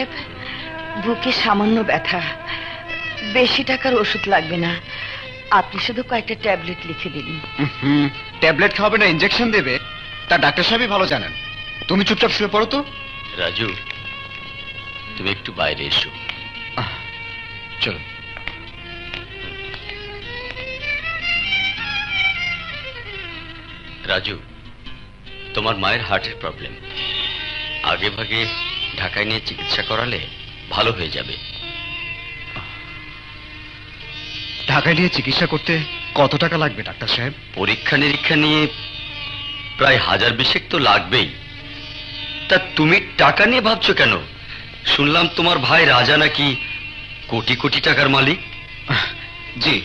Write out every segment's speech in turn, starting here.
সাহেব, বুকে সামান্য ব্যথা, বেশি টাকার ওষুধ লাগবে না, আপনি শুধু কয়েকটা ট্যাবলেট লিখে দিন। ট্যাবলেট খাওয়াবে না ইনজেকশন দেবে তা ডাক্তার সাহেবই ভালো জানেন। তুমি চুপচাপ শুয়ে পড়ো তো। রাজু, তুমি একটু বাইরে এসো। চলো। রাজু, তোমার মায়ের হার্টের প্রবলেম, আগে ভাগে ঢাকায় নিয়ে চিকিৎসা করালে ভালো হয়ে যাবে। ঢাকায় নিয়ে চিকিৎসা করতে কত টাকা লাগবে ডাক্তার সাহেব? পরীক্ষা নিরীক্ষা নিয়ে প্রায় 1000-20 তো লাগবেই। তা তুমি টাকা নিয়ে ভাবছো কেন? শুনলাম তোমার ভাই রাজা নাকি কোটি কোটি টাকার মালিক। জি,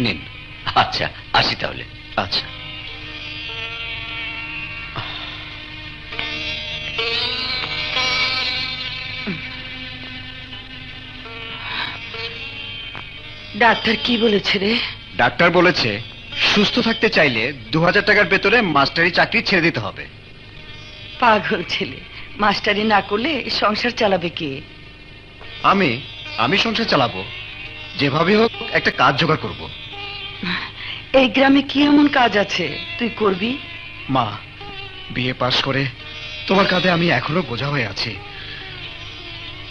নিন। আচ্ছা, আসি তাহলে। আচ্ছা। ডাক্তার কি বলেছে রে? ডাক্তার বলেছে সুস্থ থাকতে চাইলে 2000 টাকার ভেতরে মাস্টারি চাকরি ছেড়ে দিতে হবে। পাগল ছেলে, মাস্টারি না করলে সংসার চালাবে কে? আমি সংসার চালাবো, যেভাবে হোক একটা কাজ জোগাড় করব। এই গ্রামে কি এমন কাজ আছে তুই করবি? মা, বিএ পাশ করে তোমার কাঁধে আমি এখনো বোঝা হয়ে আছি।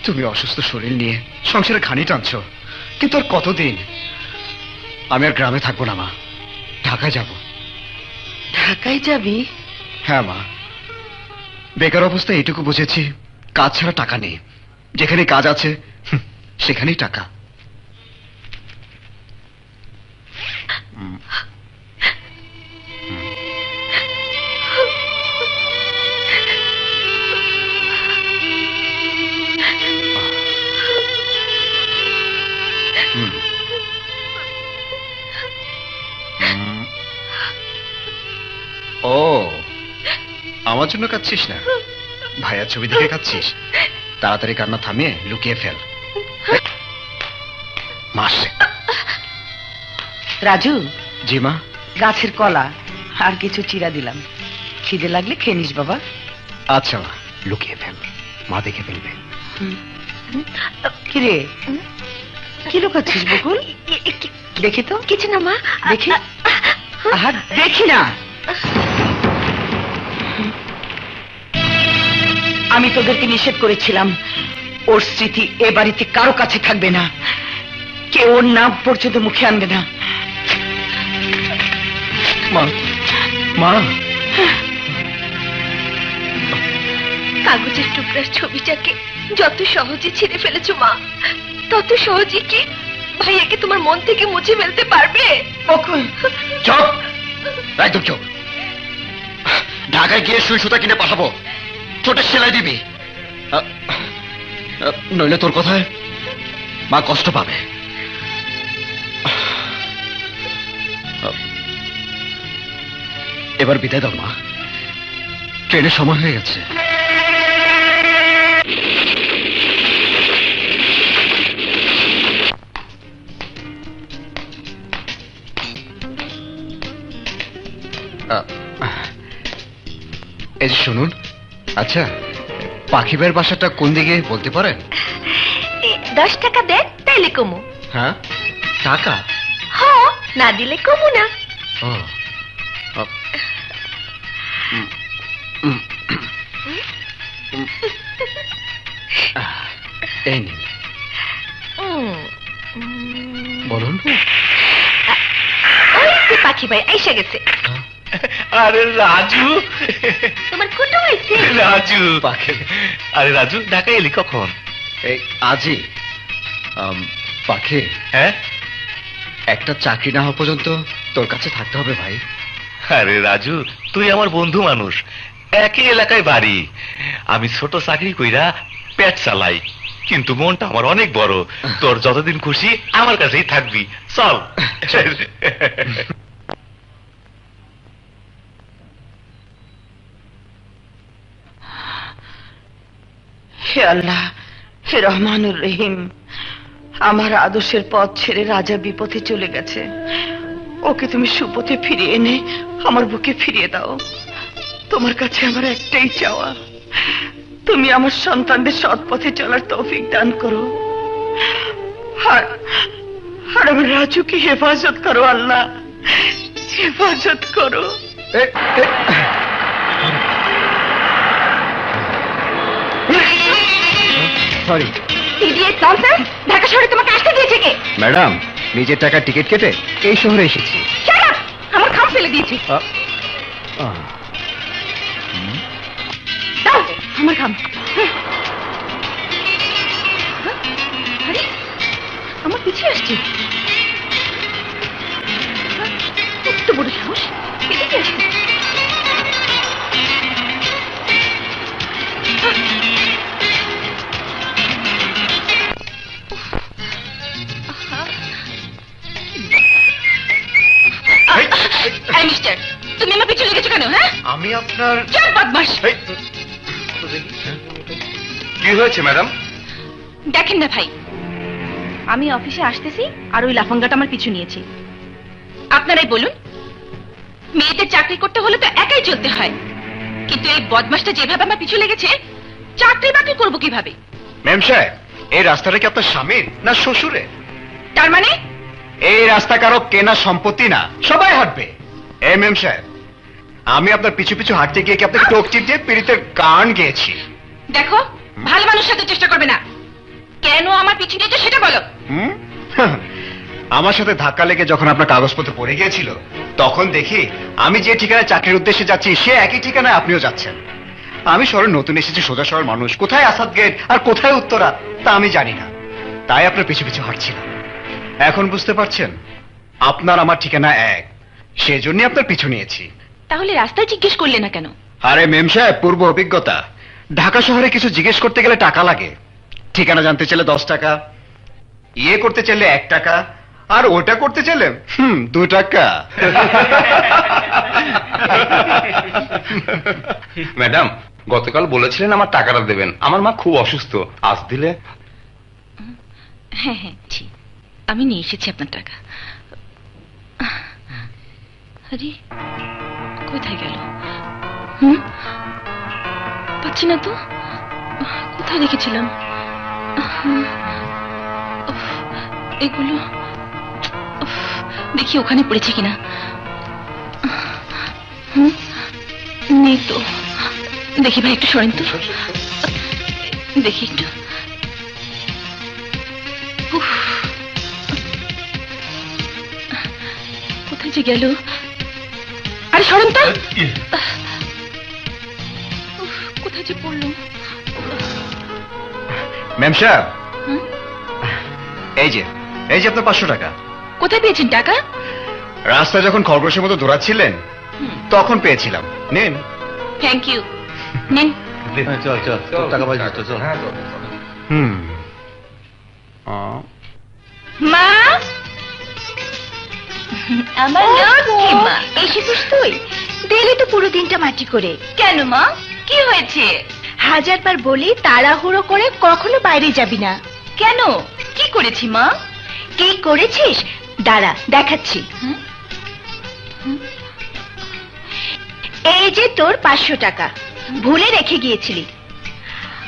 তুমি অসুস্থ শরীর নিয়ে সংসারে খানি টানছো, কিন্তু আর কতদিন? আমি আর গ্রামে থাকবো না মা, ঢাকায় যাব। ঢাকায় যাবি? হ্যাঁ মা, বেকার অবস্থায় এটুকু বুঝেছি, কাজ ছাড়া টাকা নেই। যেখানে কাজ আছে সেখানেই টাকা। ও, আমার জন্য কাঁদছিস না, ভাইয়ার ছবি দেখে কাঁদছিস? তাড়াতাড়ি কান্না থামিয়ে লুকিয়ে ফেল। মাসে। রাজু। জি মা। গাছের কলা আর কিছু চিরা দিলাম, খিদে লাগলে খেয়ে নিস বাবা। আচ্ছা মা, লুকিয়ে ফেল, মা দেখে ফেলবে। কিরে, কি লুকাচ্ছিস বকুল? দেখি তো। কিছু না মা, দেখি। আহা, দেখি না। আমি তোদেরকে নিষেধ করেছিলাম ওর স্মৃতি এ বাড়িতে কারো কাছে থাকবে না, কেউ ওর নাম পর্যন্ত মুখে আনবে না। মা, মা। কাগজের টুকরার ছবিটাকে যত সহজে ছিঁড়ে ফেলেছো মা, তত সহজে কি ভাইয়াকে তোমার মন থেকে মুছে ফেলতে পারবে? চুপ, একদম চুপ। ঢাকায় গিয়ে সুই সুতা কিনে পাঠাবো, ছোট সেলাই দিবি, নইলে তোর কথায় মা কষ্ট পাবে। এবার বিদায় দাও মা, ট্রেনের সময় হয়ে গেছে। এই শুনুন, আচ্ছা পাখিবের বাসাটা কোন দিকে বলতে পারেন? 10 টাকা দেন তাইলে কমু। হ্যাঁ, টাকা? হ্যাঁ, না দিলে কমু না। ও, এই নিন। বলুন। ওই যে পাখি ভাই এসে গেছে। আরে রাজু, তোমার কুটুম হয়েছে। রাজু পাখি। আরে রাজু, ঢাকায় এলি কখন? এই আজই। পাখি, হ্যাঁ, একটা চাকরি না হওয়া পর্যন্ত তোর কাছে থাকতে হবে ভাই। আরে রাজু, তুই আমার বন্ধু মানুষ, একই এলাকায় বাড়ি। আমি ছোট চাকরি কইরা পেট চালাই, কিন্তু মনটা আমার অনেক বড়। তোর যতদিন খুশি আমার কাছেই থাকবি, চল। হে আল্লাহ, হে রহমানুর রহিম, আমার আদর্শের পথ ছেড়ে রাজা বিপথে চলে গেছে, ওকে তুমি সুপথে ফিরিয়ে এনে আমার বুকে ফিরিয়ে দাও। তোমার কাছে আমার একটাই চাওয়া, তুমি আমার সন্তানদের সৎ পথে চলার তৌফিক দান করো। আর আমার রাজুকে হেফাজত করো আল্লাহ, হেফাজত করো। Sorry idiot nonsense! ঢাকা শহরে তোমাকে আসতে দিয়েছে কে? ম্যাডাম, নিজের টাকা টিকিট কেটে এই শহরে এসেছি। Shut up! আমার খাম ফেলে দিয়েছে। দাও আমার খাম। আরে আমার পিছিয়ে আসছে। কত বড় সাহস! এদিকে আসছে। মিস্টার, তুমি আমার পিছু লেগেছো কেন? হ্যাঁ, আমি আপনার চল বদমাশ! কি হয়েছে ম্যাডাম? দেখেন না ভাই, আমি অফিসে আসতেছি আর ওই লাফাঙ্গাটা আমার পিছু নিয়েছে। আপনারাই বলুন, মেয়েদের চাকরি করতে হলে তো একাই চলতে হয়, কিন্তু এই বদমাশটা যেভাবে আমার পিছু লেগেছে, চাকরি বাকরি করবো কিভাবে? ম্যাম সাহেব, এই রাস্তাটা কি আপনার স্বামীর না শ্বশুরে? তার মানে এই রাস্তা কারো কেনা সম্পত্তি না, সবাই হাঁটবে। এই ম্যাম সাহেব, আমি আপনার পিছু পিছু হাঁটতে গিয়ে কি আপনাকে টোক টিপ দিয়ে পীড়িতের গান গেয়েছি? দেখো, ভালো মানুষ সাথে চেষ্টা করবে না। কেন আমার পিছু নিয়েছো সেটা বলো। হুম? আমার সাথে ধাক্কা লেগে যখন আপনার কাগজপত্র পড়ে গিয়েছিল, তখন দেখি আমি যে ঠিকানায় চাকরির উদ্দেশ্যে যাচ্ছি সে একই ঠিকানায় আপনিও যাচ্ছেন। আমি শহরে নতুন এসেছি, সোজা শহর মানুষ, কোথায় আসাদ গেট আর কোথায় উত্তরা তা আমি জানি না, তাই আপনার পিছু পিছু হাঁটছিলাম। এখন বুঝতে পারছেন আপনার আমার ঠিকানা এক, সেজন্যই আপনার পিছু নিয়েছি। তাহলে রাস্তায় জিজ্ঞেস করলে না কেন? আরে মেম সাহেব, পূর্ব অভিজ্ঞতা। ঢাকা শহরে কিছু জিজ্ঞেস করতে গেলে টাকা লাগে। ঠিকানা জানতে চাইলে 10 টাকা, ইয়ে করতে চাইলে 1 টাকা, আর ওটা করতে চাইলে 2 টাকা। ম্যাডাম, গতকাল বলেছিলেন আমার টাকাটা দেবেন। আমার মা খুব অসুস্থ, আজ দিলে। হ্যাঁ হ্যাঁ, জি, আমি নিয়ে এসেছি আপনার টাকা। আরে কোথায় গেল? পাচ্ছি না তো, কোথায় রেখেছিলাম? এগুলো দেখি ওখানে পড়েছে কিনা। নেই তো। দেখি ভাই, একটু সরেন তো, দেখি একটু। কোথায় যে গেল? আরে সরেন তো, কোথায় যে পড়লো? ম্যাম সাহেব, এই যে আপনার 500 টাকা। কোথায় পেয়েছেন টাকা? রাস্তায় যখন খরগোশের মতো দৌড়াচ্ছিলেন তখন পেয়েছিলাম, নেন। থ্যাংক ইউ, নিন। চল চল, টাকা পয়সা চল। মা, আমার লক্ষ্মী মা, এসেছিস তুই? দিলি তো পুরো দিনটা মাটি করে। কেন মা, কি হয়েছে? 1000 বার বলি তাড়াহুড়ো করে কখনো বাইরে যাবি না। কেন, কি করেছি মা? কি করেছিস দাঁড়া দেখাচ্ছি। এই যে তোর 500 টাকা ভুলে রেখে গিয়েছিলি।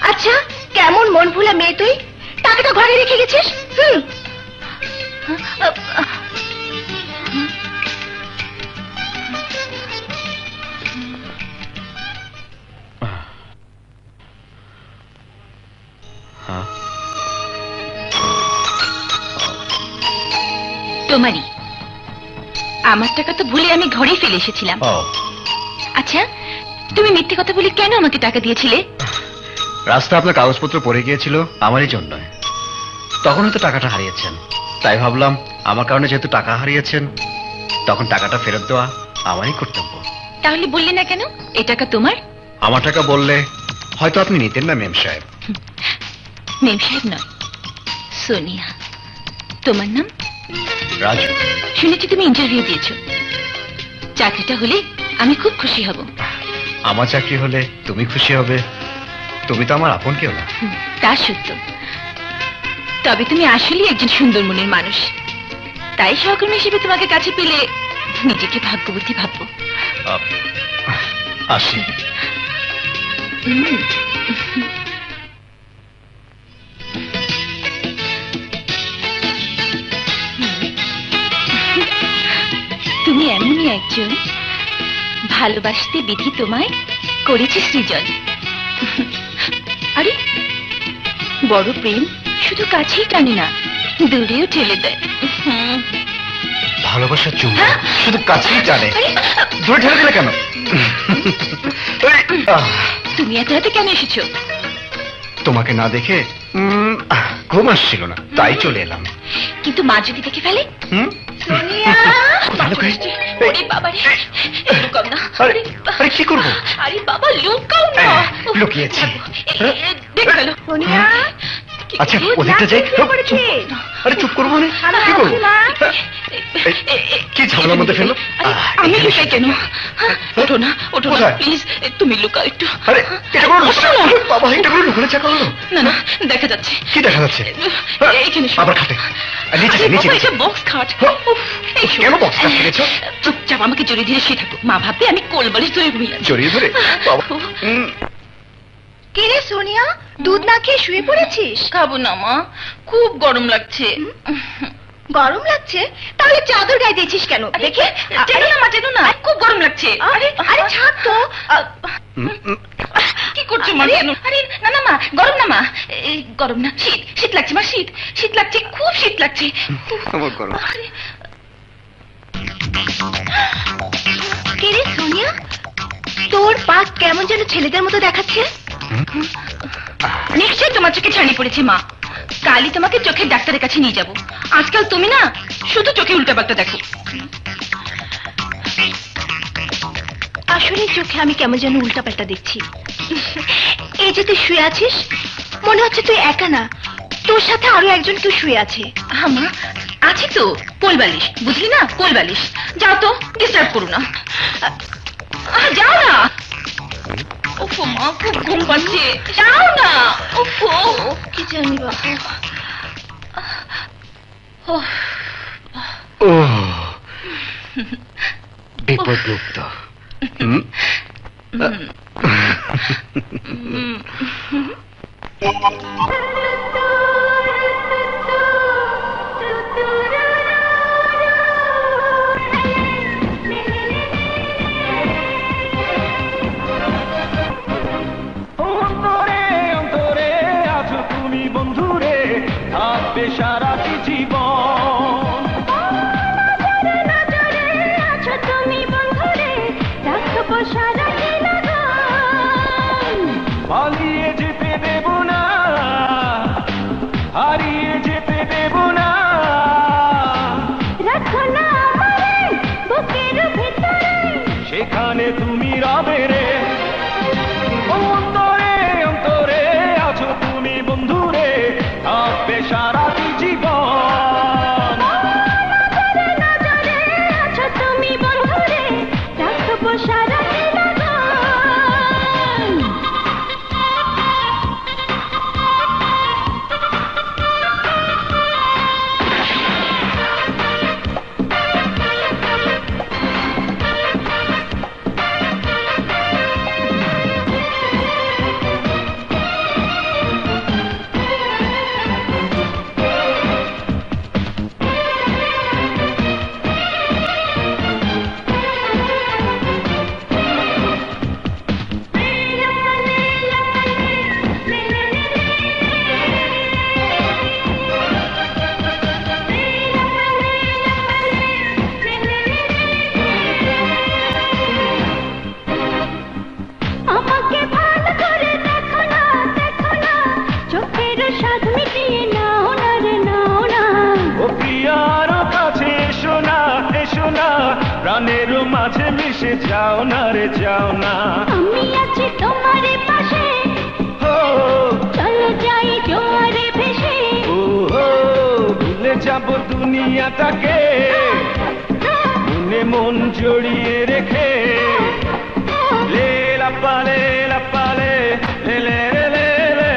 আচ্ছা, কেমন মন ভুলা মেয়ে তুই, টাকাটা ঘরে রেখে গেছিস। তোমারই। আমার টাকা তো ভুলে আমি ঘরেই ফেলে এসেছিলাম। আচ্ছা, তুমি মিথ্যে কথা বলে কেন আমাকে টাকা দিয়েছিলে? রাস্তা আপনার কাগজপত্র পড়ে গিয়েছিল আমারই জন্য, তখন হয়তো টাকাটা হারিয়েছেন, তাই ভাবলাম আমার কারণে যেহেতু টাকা হারিয়েছেন তখন টাকাটা ফেরত দেওয়া আমারই কর্তব্য। তাহলে বললে না কেন এই টাকা তোমার? আমার টাকা বললে হয়তো আপনি নিতেন না মেম সাহেব। মেম সাহেব নয়, সোনিয়া। তোমার নাম? রাজু। শুনেছি তুমি ইন্টারভিউ দিয়েছো। চাকরিটা হলে আমি খুব খুশি হব। আমার চাকরি হলে তুমি খুশি হবে, তুমি তো আমার আপন কেউ না। তা সত্য, তবে তুমি আসলেই একজন সুন্দর মনের মানুষ, তাই সহকর্মী হিসেবে তোমাকে কাছে পেলে নিজেকে ভাগ্যবতী ভাববো। আসি। তুমি এমনই একজন, ভালোবাসতে বিধি তোমায় করেছে সৃজন। আরে বড় প্রেম শুধু কাছেই টানে না, দূরেও ঠেলে দেয়। ভালোবাসার জন্য শুধু কাছেই টানে, দূরে ঠেলে দিলে কেন? তুমি এত রাতে কেন এসেছো? তোমাকে না দেখে ঘুম আসছিল না, তাই চলে এলাম। কিন্তু মা যদি দেখে ফেলে? ওরে বাবা রে, লুকাও না। আরে কি করবো? আরে বাবা লুকাও না। লুকিয়েছি। দেখে গেল। আচ্ছা ওদিকটা যাই। আরে চুপ করবো না, কি করবো? কি ঝামেলার মধ্যে ফেললো? আমি লুকাই কেন? ওঠো না, ওঠো না প্লিজ, তুমি লুকাও একটু। আরে এটা কোনো বাবা, এটা কোনো লুকানো চা করলো? না না, দেখা যাচ্ছে। কি দেখা যাচ্ছে? এইখানে আবার খাটে নিচে বক্স খাট। কেন বক্স খাট করেছো? চুপচাপ আমাকে জড়িয়ে ধরে শুয়ে থাকো, মা ভাববে আমি কোলবালিশ ধরে ঘুমিয়ে আছি। জড়িয়ে ধরে? কে রে সোনিয়া, দুধ না খেয়ে শুয়ে পড়েছিস? খাবো না মা, খুব গরম লাগছে। গরম লাগছে? তাহলে চাদর গায়ে দিয়েছিস কেন? দেখে টেনো না মা, টেনো না, খুব গরম লাগছে। আরে আরে ছাড় তো। কি করছো মা? আরে না না মা, গরম না মা, গরম না, শীত শীত লাগছে মা, শীত শীত লাগছে, খুব শীত লাগছে। আমার গরম। কে রে সোনিয়া, তোর পা কেমন যেন ছেলেদের মতো দেখাচ্ছে। নিশ্চয়ই তোমার চোখে ছানি পড়েছে মা, কালই তোমাকে চোখের ডাক্তারের কাছে নিয়ে যাব। আজকাল তুমি না শুধু চোখে উল্টাপাল্টা দেখো। আসলে চোখে আমি কেমন যেন উল্টাপাল্টা দেখছি। এই যে তুই শুয়ে আছিস, মনে হচ্ছে তুই একা না, তোর সাথে আরো একজন কেউ শুয়ে আছে। মা আছে তো, কোলবালিশ, বুঝলি না, কোলবালিশ। যাও তো, ডিস্টার্ব করো না, যাও না। ওফো মা, খুব ঘুম পাচ্ছে, যাও না। ওফো কি জানি বাবা। ও বিপদমুক্ত। সারাটি জীবন আছো তুমি বন্ধুরে, রাখবো সারাটি লগন। পালিয়ে যেতে দেব না, হারিয়ে যেতে দেব না, রাখো না আমারে বুকের ভিতরে, সেখানে তুমি রবে রে। অন্তরে অন্তরে আছো তুমি বন্ধুরে, থাকবে সারাটি জীবন। নজরে আছো তুমি বন্ধুরে, রাখবো সারাটি লগন। আমাকে ভালো করে দেখো না, দেখো না, চোখের স্বাদ মিটিয়ে নাও না রে, নাও না। ও প্রিয়ার কাছে এসো না, এসো না, প্রাণের মাঝে মিশে যাও না রে, যাও না। আমি আছি তোমার পাশে, চলো যাই জোয়ারে ভেসে। ও ভুলে যাব দুনিয়াটাকে, মনে মন জড়িয়ে রেখে। লে লা পালে লে লে লে লে লে,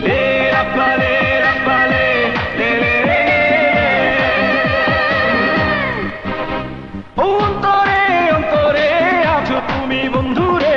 লে লা পালে লে লে লে লে। অন্তরে অন্তরে আছো তুমি বন্ধুরে,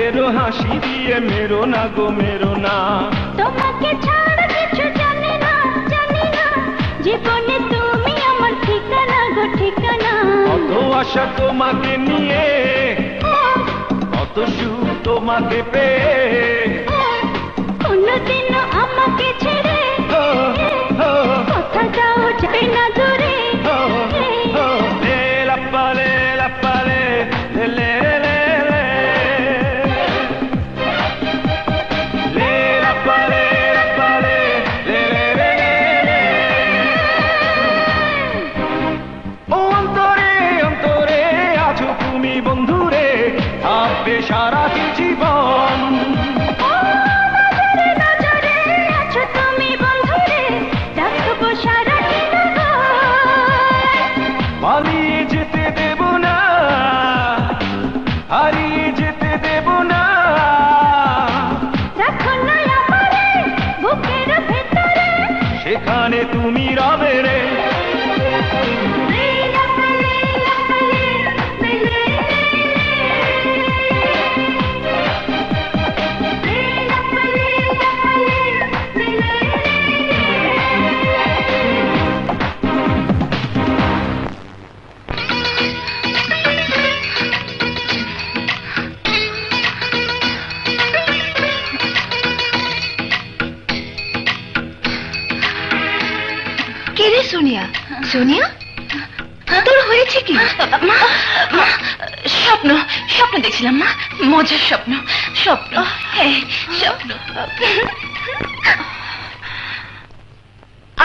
মুখের হাসি দিয়ে মেরো না গো মেরো না। তোমাকে ছাড়া কিছু জানি না, জানি না, জীবনে তুমি আমার ঠিকানা গো ঠিকানা। কত আশা তোমাকে নিয়ে, কত সুখ তোমাকে পেয়ে, কোনদিনও আমাকে ছেড়ে কথা যাও যাবে না দূরে। লাপালে লাপালে লে লে লে লে লাপালে লাপালে লে লে লে লে। ও অন্তরে অন্তরে আছো তুমি বন্ধুরে, থাকবে সারাটি জীবন। নজরে নজরে আছো তুমি বন্ধুরে, রাখবো সারাটি জীবন। পালিয়ে যেতে দেব না, হারিয়ে যেতে দেব না। রাখো না আমারে বুকের ভেতরে, সেখানে তুমি রবে রে। কে রে সোনিয়া? সোনিয়া, তোর হয়েছে কি? স্বপ্ন, স্বপ্ন দেখছিলাম মা, মজার স্বপ্ন, স্বপ্ন, হ্যাঁ স্বপ্ন।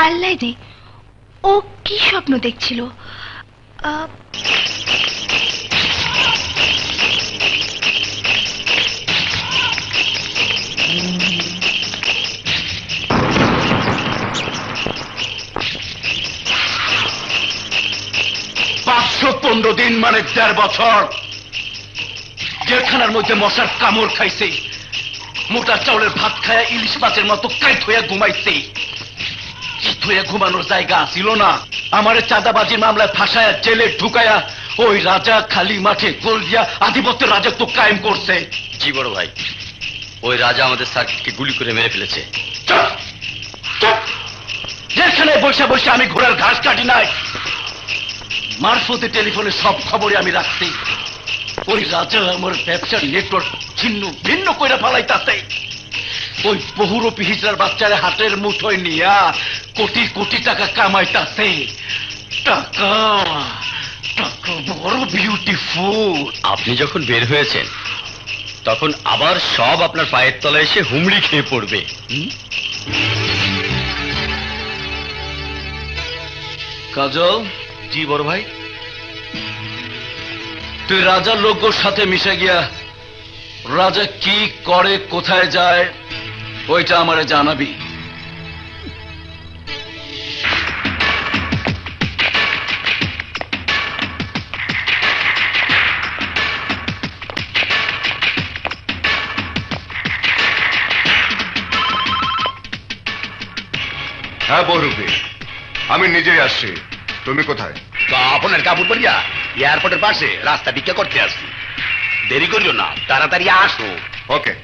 আল্লাহ রে, ও কি স্বপ্ন দেখছিল? দিন মানে ১.৫ বছর জেলখানার মধ্যে মশার কামড় খাইছে, মোটা চাউলের ভাত খায়া ইলিশ মাছের মতো কাইট হইয়া ঘুমাইছে। চিত হইয়া ঘুমানোর জায়গা ছিল না। আমারে চাঁদাবাজির মামলায় ফাঁসায়া জেলে ঢুকায়া ওই রাজা খালি মাঠে গোল দিয়া আধিপত্যের রাজত্ব কায়েম করছে। জি বড় ভাই, ওই রাজা আমাদের সার্কিটকে গুলি করে মেরে ফেলেছে। যেখানে বসে বসে আমি ঘোড়ার ঘাস কাটি নাই, মারফতে টেলিফোনে সব খবরে আমি রাখছি। ওই রাজা আমার ব্যবসার নেটওয়ার্ক ছিন্ন ভিন্ন করে ফালাইতাছে। ওই বহুরূপী হিজড়ার বাচ্চারে হাতের মুঠোয় নিয়া কোটি কোটি টাকা কামাইতাছে। টাকা টাকা বড় বিউটিফুল। আপনি যখন বের হয়েছেন তখন আবার সব আপনার পায়ের তলায় এসে হুমড়ি খেয়ে পড়বে। কাজল। জি বড় ভাই। তুই রাজার লোকগুলোর সাথে মিশে গিয়া রাজা কি করে কোথায় যায় ওইটা আমারে জানাবি। হ্যাঁ বহুরূপী, আমি নিজেই আসছি। তুমি কোথায়? আপনার কাপড় পরিয়া এয়ারপোর্টের পাশে রাস্তা ভিক্ষা করতে আসছি। দেরি করিও না, তাড়াতাড়ি আসো। ওকে।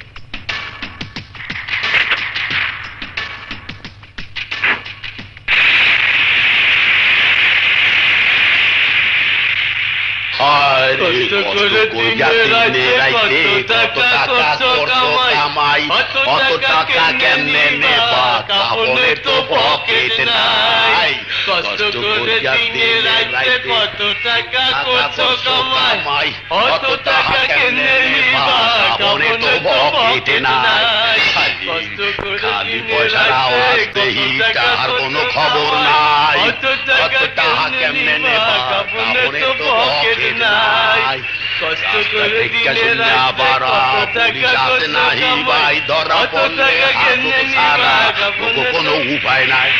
অত টাকা কেমনে নেবা? কাপড়ের তো পকেট নাই। কষ্ট করে দিনে রাইতে কত টাকা করছো কামাই। অত টাকা কেমনে নেবা? কাপড়ের তো পকেট নাই। খালি পয়সার আওয়াজ দেহি, তার কোনো খবর নাই। অত টাকা কেমনে নেবা? কাপড়ের তো পকেট নাই। কষ্ট করে দিনে রাইতে কত টাকা করছো কামাই। ধরা পড়লে হাত ছাড়া কোনো উপায় নাই।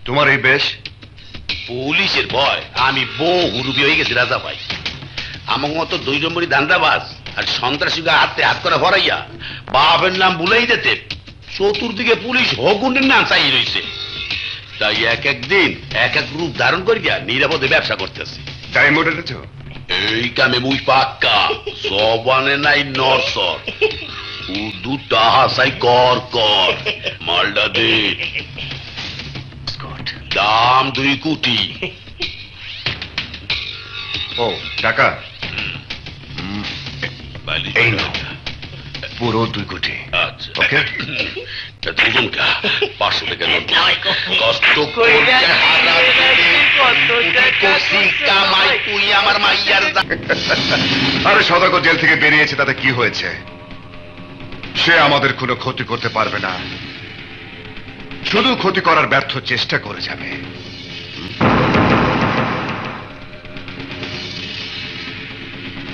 তোমার এই বেশ? পুলিশের ভয় আমি বহু রুবি হয়ে গেছি রাজা ভাই। আমার মতো ২ নম্বরই দান্দাবাজ আর সন্ত্রাসীকে হাতে হাত করে ভরাইয়া বাপের নাম ভুলেই যেতে চতুর্দিকে পুলিশ হগুনের না চাই রয়েছে, তাই এক একদিন এক এক রূপ ধারণ করিয়া নিরাপদে ব্যবসা করতেছে। ডায়মন্ড এনেছো? এই কামে মুই পাক্কা, জবানে নাই নরসর, উর্দু টাহা চাই কর কর। মালডা দে, দাম 2 কোটি। ও টাকা এই নাও, পুরো 2 কোটি। আচ্ছা ওকে, দুজন কা 500 টাকা নোট। কষ্ট করে কামাই তুই আমার মাইয়ার। আরে সদাগর জেল থেকে বেরিয়েছে, তাতে কি হয়েছে? সে আমাদের কোনো ক্ষতি করতে পারবে না, শুধু ক্ষতি করার ব্যর্থ চেষ্টা করে যাবে।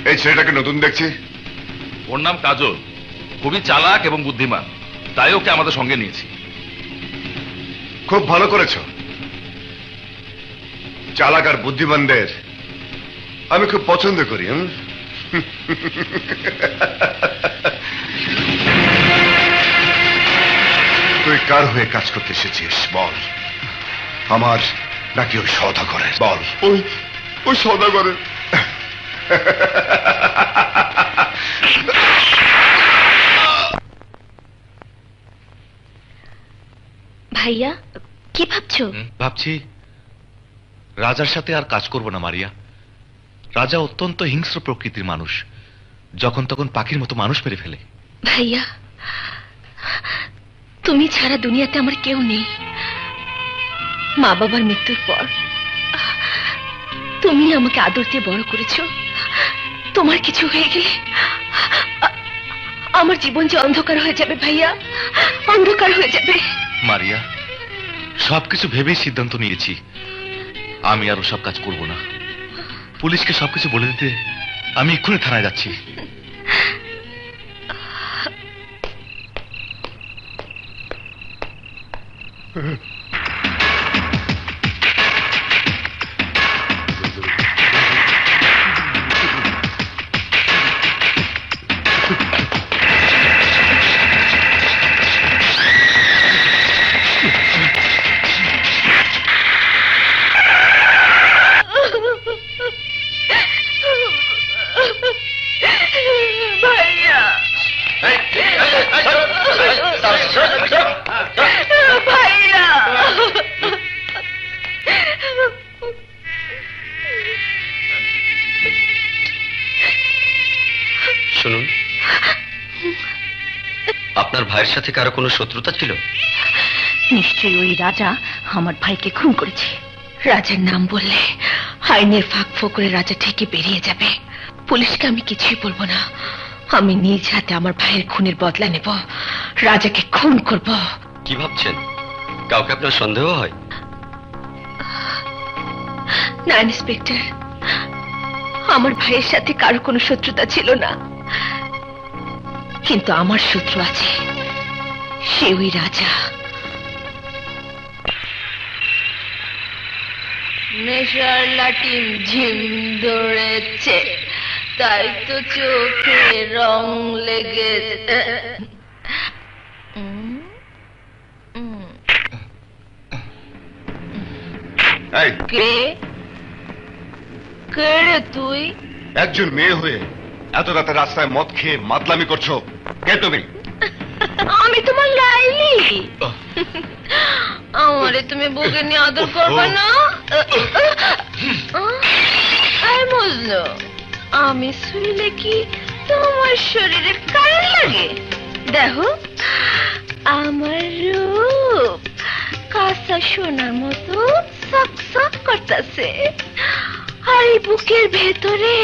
এই ছেলেটাকে নতুন দেখছি। ওর নাম কাজল, খুবই চালাক এবং বুদ্ধিমান, তাই ওকে আমাদের সঙ্গে নিয়েছি। খুব ভালো করেছ। চালাক আর বুদ্ধিমানদের আমি খুব পছন্দ করি। তুই কার হয়ে কাজ করতে এসেছিস বল? আমার নাকি ওই সওদাগরের? বল। ওই সওদাগরের। ভাইয়া কি ভাবছো? ভাবছি রাজার সাথে আর কাজ করব না মারিয়া। রাজা অত্যন্ত হিংস্র প্রকৃতির মানুষ, যখন তখন পাখির মতো মানুষ মেরে ফেলে। ভাইয়া তুমি ছাড়া দুনিয়াতে আমার কেউ নেই। মা বাবার মৃত্যুর পর তুমি আমাকে আদর দিয়ে বড় করেছো। তোমার কিছু হয়ে গেলে আমার জীবন যে অন্ধকার হয়ে যাবে ভাইয়া, অন্ধকার হয়ে যাবে। মারিয়া, সবকিছু ভেবেই সিদ্ধান্ত নিয়েছি, আমি আর সব কাজ করব না। পুলিশকে সবকিছু বলে দিতে আমি এক্ষুনি থানায় যাচ্ছি। শুনুন, আপনার ভাইয়ের সাথে কারো কোনো শত্রুতা ছিল? নিশ্চয়ই ওই রাজা আমার ভাইকে খুন করেছে। রাজার নাম বললে আইনের ফাঁক ফোকরে রাজা ঠিকই বেরিয়ে যাবে। পুলিশকে আমি কিছুই বলবো না, আমি নিজ হাতে আমার ভাইয়ের খুনের বদলা নেব, রাজাকে খুন করব। কি ভাবছেন? কাউকে আপনার সন্দেহ হয়? না ইন্সপেক্টর, আমার ভাইয়ের সাথে কারো কোনো শত্রুতা ছিল না, কিন্তু আমার শত্রু আছে, সে ওই রাজা। নেশার লাটিম ঝিম ধরেছে, তাই তো চোখে রং লেগেছে। কে কে রে তুই? একজন মেয়ে হয়ে এত রাতে রাস্তায় মদ খেয়ে মাতলামি করছো, কে তুমি? আমি তোমার লাইলি। আমারে তুমি বুকে নিয়ে আদর করবে না? আরে মজনু, আমি শুইলে কি তোমার শরীরে কারেন্ট লাগে? দেখো আমার রূপ কাঁচা সোনার মতো সকসক করতেছে, আর এই বুকের ভেতরে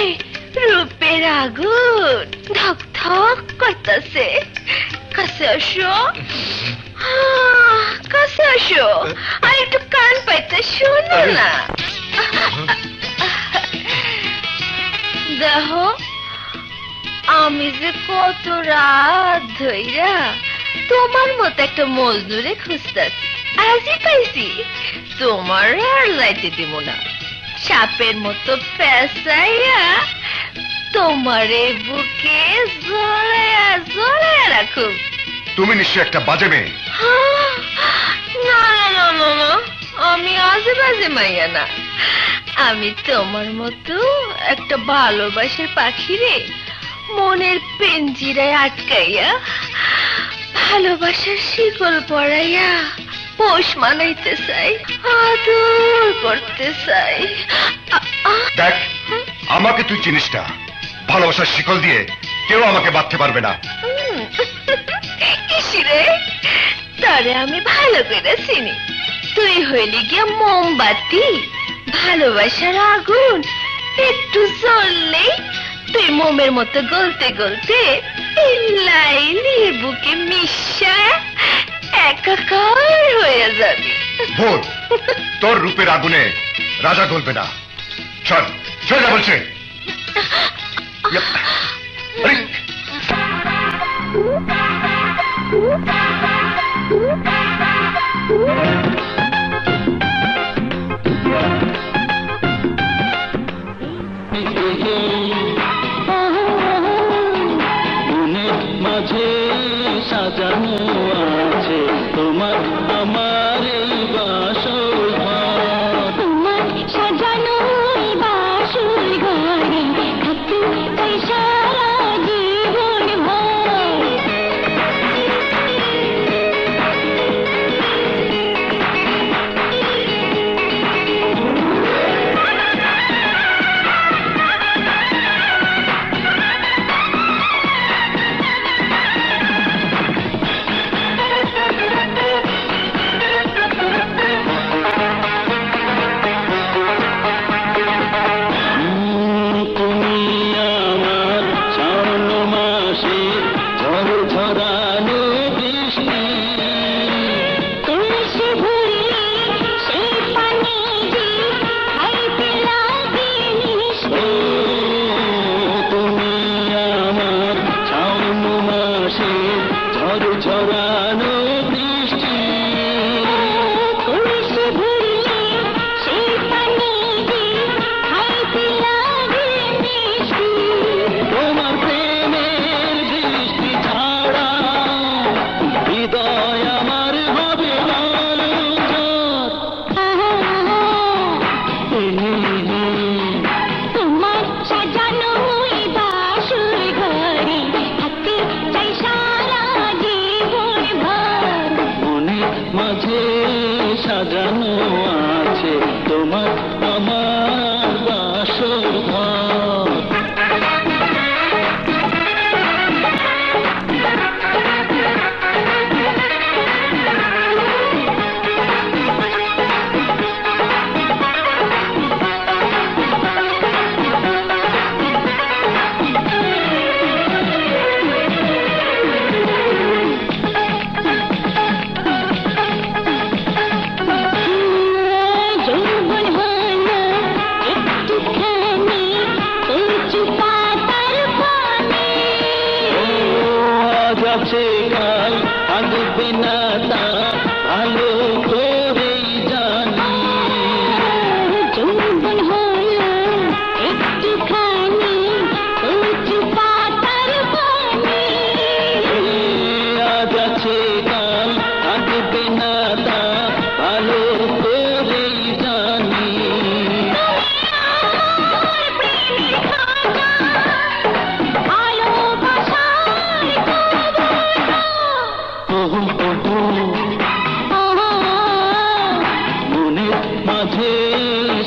রূপের আগুন ধক ধক করতেছে। কাছে আসো, কাছে আসো, আর একটু কান পাইতে শোনো না। দেখো আমি যে কত রাত ধইরা তোমার মতো একটা মজদুরে খুঁজতেছি, আজই পাইছি। তোমার আর যাইতে দিব না, সাপের মতো পেঁচাইয়া তোমার এই বুকে জড়াইয়া জড়াইয়া রাখুন। তুমি নিশ্চয় একটা বাজে মেয়ে। না না না না না, আমি আজে বাজে মাইয়া না। আমি তোমার মতো একটা ভালোবাসার পাখি রে মনের পেঞ্জিরায় আটকাইয়া ভালোবাসার শিকল পরাইয়া পোষ মানাইতে চাই, আদর করতে চাই। দেখ, আমাকে তুই চিনিস না, ভালোবাসার শিকল দিয়ে কেউ আমাকে বাঁধতে পারবে না। ইসিরে, তারে আমি ভালো করে চিনি। তুই হইলি গিয়া মোমবাতি, ভালোবাসার আগুন একটু জ্বললেই তুই মোমের মতো গলতে গলতে লাইলি বুকে মিশা একাকার হয়ে যাবি। ভোর, তোর রূপের আগুনে রাজা গলবে না। চল চল যা বলছে। আরে মাঝে সাজানো আছে তোমার আমার এই বাসর ঘর, তোমার সাজানো এই বাসর ঘরে থাকতে চাই সারা জীবন ভর। সাজানো আছে তোমার আমার বাসর ঘর।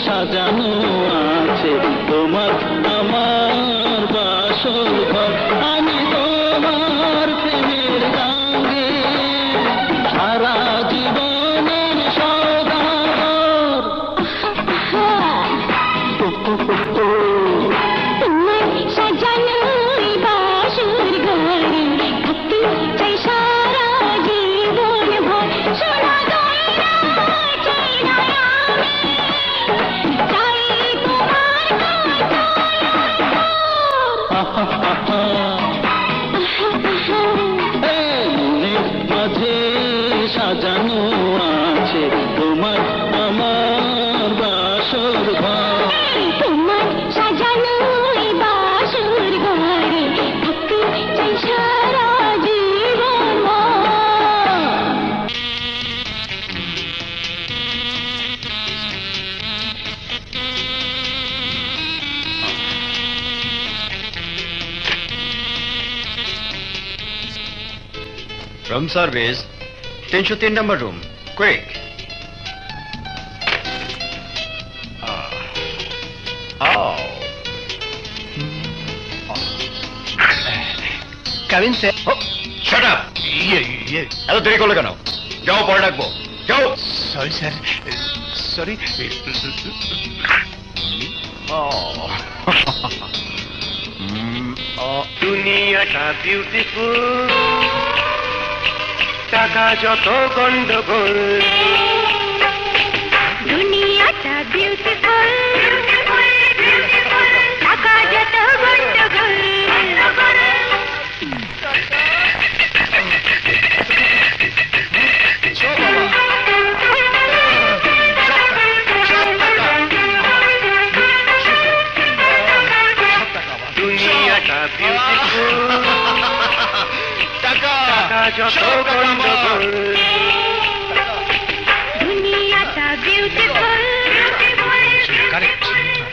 সাজানো আছে তোমার আমার বাসর ঘর। আমি তোমার প্রেমের সঙ্গে সারা জীবনের সওদাগর। তোমার সাজানো বাসর ঘরে থাকতে চাই সারা জীবন ভর। সোনা মাঝে সাজানো আছে তোমার আমার বাসর ঘর। তোমার সাজানো বাসর ঘরে থাকতে চাই সারা জীবন। Room service 303 number room quick কাবিন স্যার শাট আপ এত দেরি করলে কেন যাও পরে ডাকবো যাও সরি স্যার সরি দুনিয়াটা বিউটিফুল টাকা যত গন্ডগোল দুনিয়াটা বিউটিফুল টাকা যত গন্ডগোল দুনিয়াটা বিউটিফুল টাকা যত গন্ডগোল দুনিয়াটা বিউটিফুল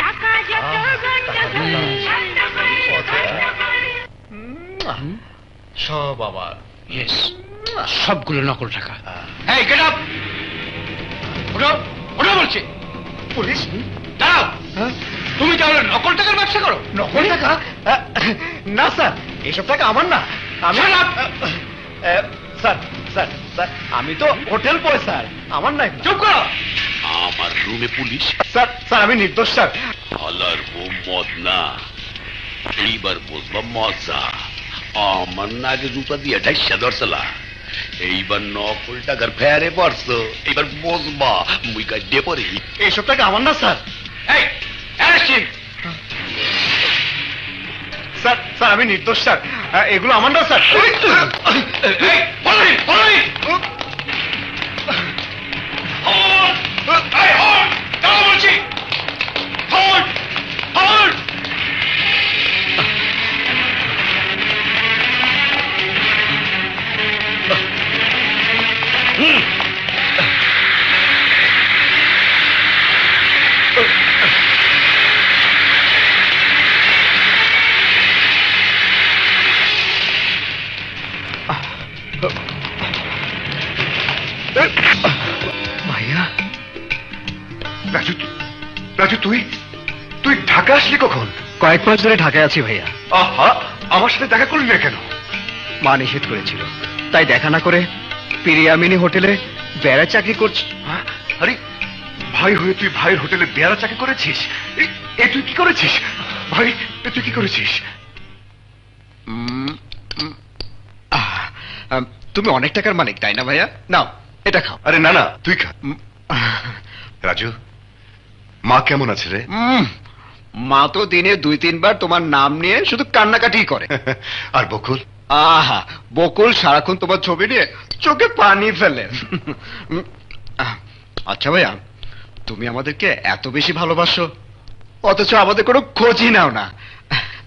টাকা যত গন্ডগোল সব আবার ইয়েস সবগুলো নকল টাকা এই গেট আপ ওঠো ওঠো বলছি পুলিশ দাঁড়াও তুমি তাহলে নকল টাকার ব্যবসা করো নকল টাকা না স্যার এসব টাকা আমার না আমি স্যার স্যার স্যার আমি তো হোটেল বয় স্যার আমার নাই চুপ করো আমার রুমে পুলিশ স্যার স্যার আমি নির্দোষ স্যার আলার বউ মদ না এইবার বুঝবা মজা আমার নাগে জুতা দিয়ে ঢাইসা ধরছলা এইবার নকল টাকার ফেরে পড়ছো এইবার বুঝবা মুই কাটে পড়ি এইসব টাকা আমার না স্যার এই অ্যারেস্ট স্যার স্যার আমি নির্দোষ স্যার এগুলো আমার না স্যার ভাইয়া রাজু রাজু তুই তুই ঢাকা আসলি কখন? কয়েক মাস ধরে ঢাকায় আছি ভাইয়া আহা আমার সাথে দেখা করলি না কেন? মা নিষেধ করেছিল তাই দেখা না করে পিরিয়ামিনি হোটেলে বেড়া চাকরি করছি আরে ভাই হয়ে তুই ভাইয়ের হোটেলে বেয়ারা চাকরি করেছিস? এ তুই কি করেছিস ভাই? এ তুই কি করেছিস? তুমি অনেক টাকার মালিক তাই না ভাইয়া? নাও এটা খাও। আরে না না তুই খা। রাজু মা কেমন আছে রে? মা তো দিনে 2-3 বার তোমার নাম নিয়ে শুধু কান্নাকাটি করে। আর বকুল? আহা বকুল সারাক্ষণ তোমার ছবি নিয়ে চোখে পানি ফেলে। আচ্ছা ভাইয়া তুমি আমাদেরকে এত বেশি ভালোবাসো অথচ আমাদের কোনো খোঁজই নাও না।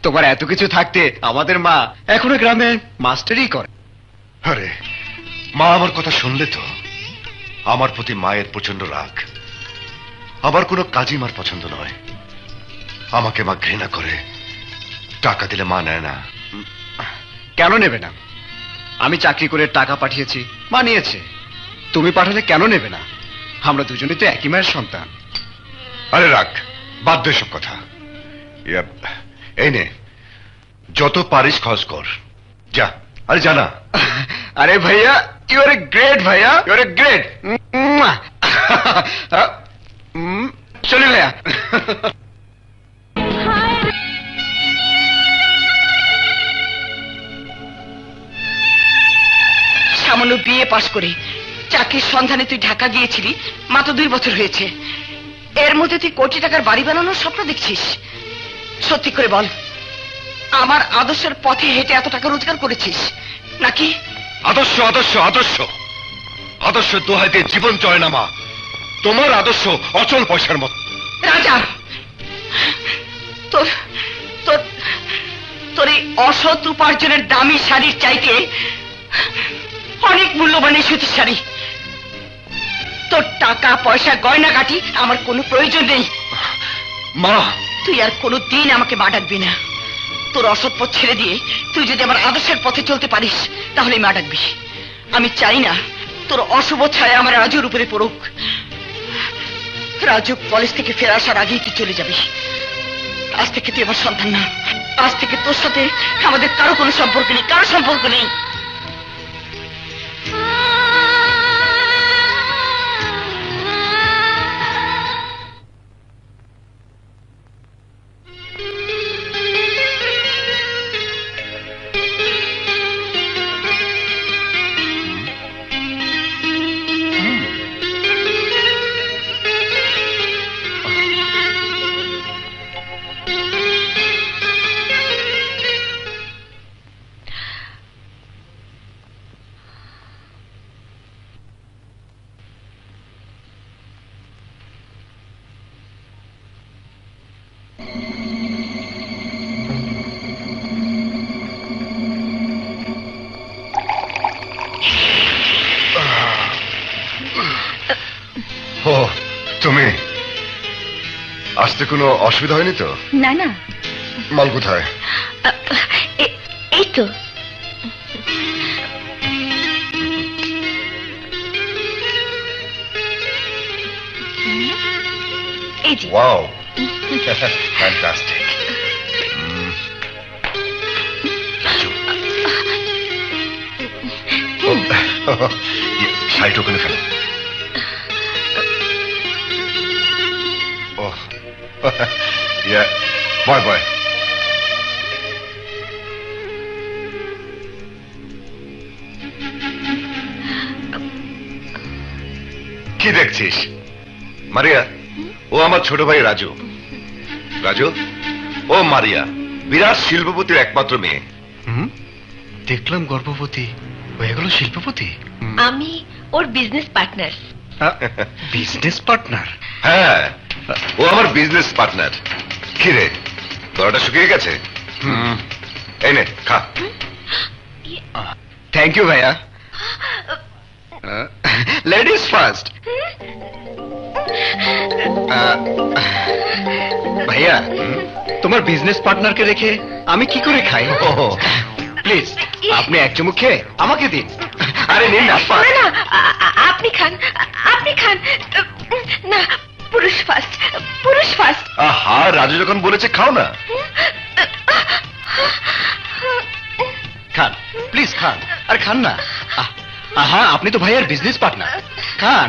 তোমার এত কিছু থাকতে আমাদের মা এখনো গ্রামে মাস্টারি করে। আরে মা আমার কথা শুনলে তো আমার প্রতি মায়ের প্রচন্ড রাগ। আবার কোনো কাজই মার পছন্দ নয়। আমাকে মা ঘৃণা করে, টাকা দিলে মা নেয় না। কেন নেবে না? আমি চাকরি করে টাকা পাঠিয়েছি, মা নিয়েছে। তুমি পাঠালে কেন নেবে না? আমরা দুজনেই তো একই মায়ের সন্তান। আরে রাখ, বাদ দে সব কথা। এই নে, যত পারিস খরচ কর, যা। আরে জানা। আরে ভাইয়া ইউ আর এ গ্রেট, ভাইয়া ইউ আর এ গ্রেট। চলি ভাইয়া। সামান্য বিয়ে পাশ করে চাকরির সন্ধানে তুই ঢাকা গিয়েছিলি, মাত্র 2 বছর হয়েছে। এর মধ্যে তুই কোটি টাকার বাড়ি বানানোর স্বপ্ন দেখছিস? সত্যি করে বল, আমার আদর্শের পথে হেঁটে এত টাকা রোজগার করেছিস নাকি? আদর্শ আদর্শ আদর্শ আদর্শ দোহাই দিয়ে জীবন চয় না মা। তোমার আদর্শ অচল পয়সার মত। রাজা, তোর তোর তোর এই অসৎ উপার্জনের দামি শাড়ির চাইতে অনেক মূল্যবান এই সুতির শাড়ি। তোর টাকা পয়সা গয়না কাটি আমার কোনো প্রয়োজন নেই। মা, তুই আর কোনোদিন আমাকে মা ডাকবি না। তোর অসৎ পথ ছেড়ে দিয়ে তুই যদি আমার আদর্শের পথে চলতে পারিস তাহলে মা ডাকবি। আমি চাই না তোর অশুভ ছায়া আমার রাজুর উপরে পড়ুক। রাজু কলেজ থেকে ফেরা আসার আগেই তুই চলে যাবি। আজ থেকে তুই আমার সন্তান না। আজ থেকে তোর সাথে আমাদের কারো কোনো সম্পর্ক নেই, কারো সম্পর্ক নেই। ও তুমি আসতে কোনো অসুবিধা হয়নি তো? না না, মাল কোথায়? এই তো। এই যে। Wow, fantastic. শাড়িটা ওখানে ফেলো। বয় বয়। কি দেখছিস মারিয়া? ও আমার ছোট ভাই রাজু। রাজু, ও মারিয়া বিরাট শিল্পপতির একমাত্র মেয়ে। দেখলাম গর্ভবতী হয়ে গেল শিল্পপতি। আমি ওর বিজনেস পার্টনার। Business partner? হ্যাঁ, ও আমার বিজনেস পার্টনার। কি রে, গলাটা শুকিয়ে গেছে? এই নে খা। থ্যাংক ইউ ভাইয়া। Ladies first. ভাইয়া, তোমার বিজনেস পার্টনারকে রেখে আমি কি করে খাই? প্লিজ আপনি এক চুমুক খেয়ে আমাকে দিন। আরে নিন না। না, আপনি খান, আপনি খান। না, পুরুষ ফার্স্ট, পুরুষ ফার্স্ট। আহা, রাজু যখন বলেছে খাও না। খান প্লিজ, খান। আর খান না। আহা, আপনি তো ভাইয়ার বিজনেস পার্টনার। খান,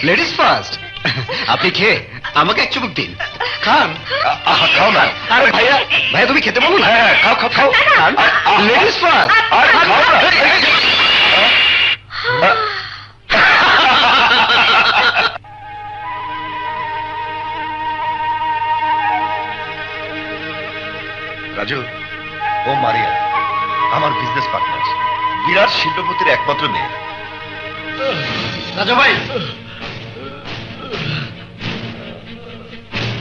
লেডিস ফার্স্ট। আপনি খেয়ে আমাকে এক চুমুক দিন। খান। আহা, খাও না। আরে ভাইয়া, ভাইয়া তুমি খেতে বলো না। হ্যাঁ, খাও খাও খাও। Ladies first. আরে খাও না। রাজু, ও মারিয়া আমার বিজনেস পার্টনার, বিরাট শিল্পপতির একমাত্র মেয়ে। রাজু ভাই,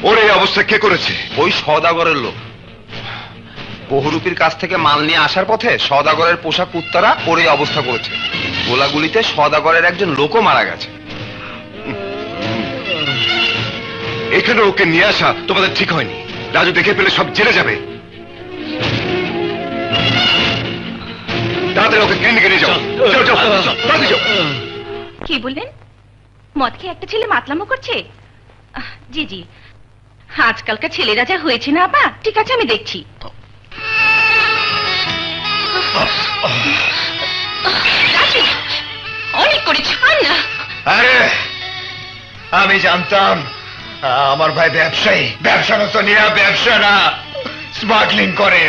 ওর এই অবস্থা কে করেছে? ওই সওদাগরের লোক। বহুরূপীর কাছ থেকে মাল নিয়ে আসার পথে সওদাগরের পোশাক কুত্তারা ওর এই অবস্থা করেছে। গোলাগুলিতে সওদাগরের একজন লোকও মারা গেছে। এখানে ওকে নিয়ে আসা তোমাদের ঠিক হয়নি। রাজু দেখে পেলে সব জেনে যাবে। তাড়াতাড়ি ওকে ক্লিনিকে নিয়ে যাও। যাও যাও, তাড়াতাড়ি যাও। কি বললেন? মদ খেয়ে একটা ছেলে মাতলামো করছে? জি জি, আজকালকার ছেলেরা যা হয়েছে না আপা। ঠিক আছে, আমি দেখছি। অনেক করেছি, আর না। আরে আমি জানতাম আমার ভাই ব্যবসায়ী। ব্যবসা তো নিয়ে ব্যবসা না, স্মাগলিং করে,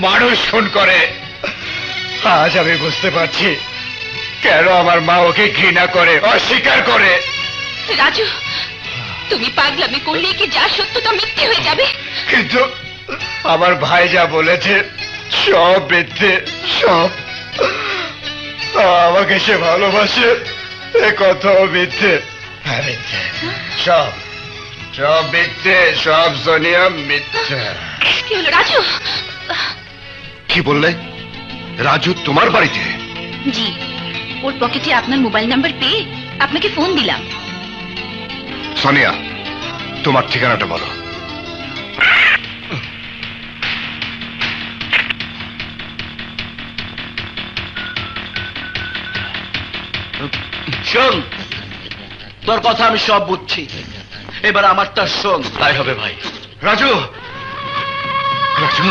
মানুষ খুন করে। আজ আমি বুঝতে পারছি কেন আমার মা ওকে ঘৃণা করে, অস্বীকার করে। রাজু, তুমি পাগলামি করলে কি যা সত্য তা মিথ্যে হয়ে যাবে? কিন্তু আমার ভাই যা বলেছে সব মিথ্যে, সব। আমাকে সে ভালোবাসে এ কথাও মিথ্যে। সব সব মিথ্যে, সব সোনিয়া মিথ্যে। কি হলো রাজু? কি বললে? রাজু তোমার বাড়িতে? জি, ওর পকেটে আপনার মোবাইল নাম্বার পেয়ে আপনাকে ফোন দিলাম। সোনিয়া, তোমার ঠিকানাটা বলো। শোন, তোর কথা আমি সব বুঝছি, এবার আমারটা শোন। তাই হবে ভাই। রাজু, রাজু,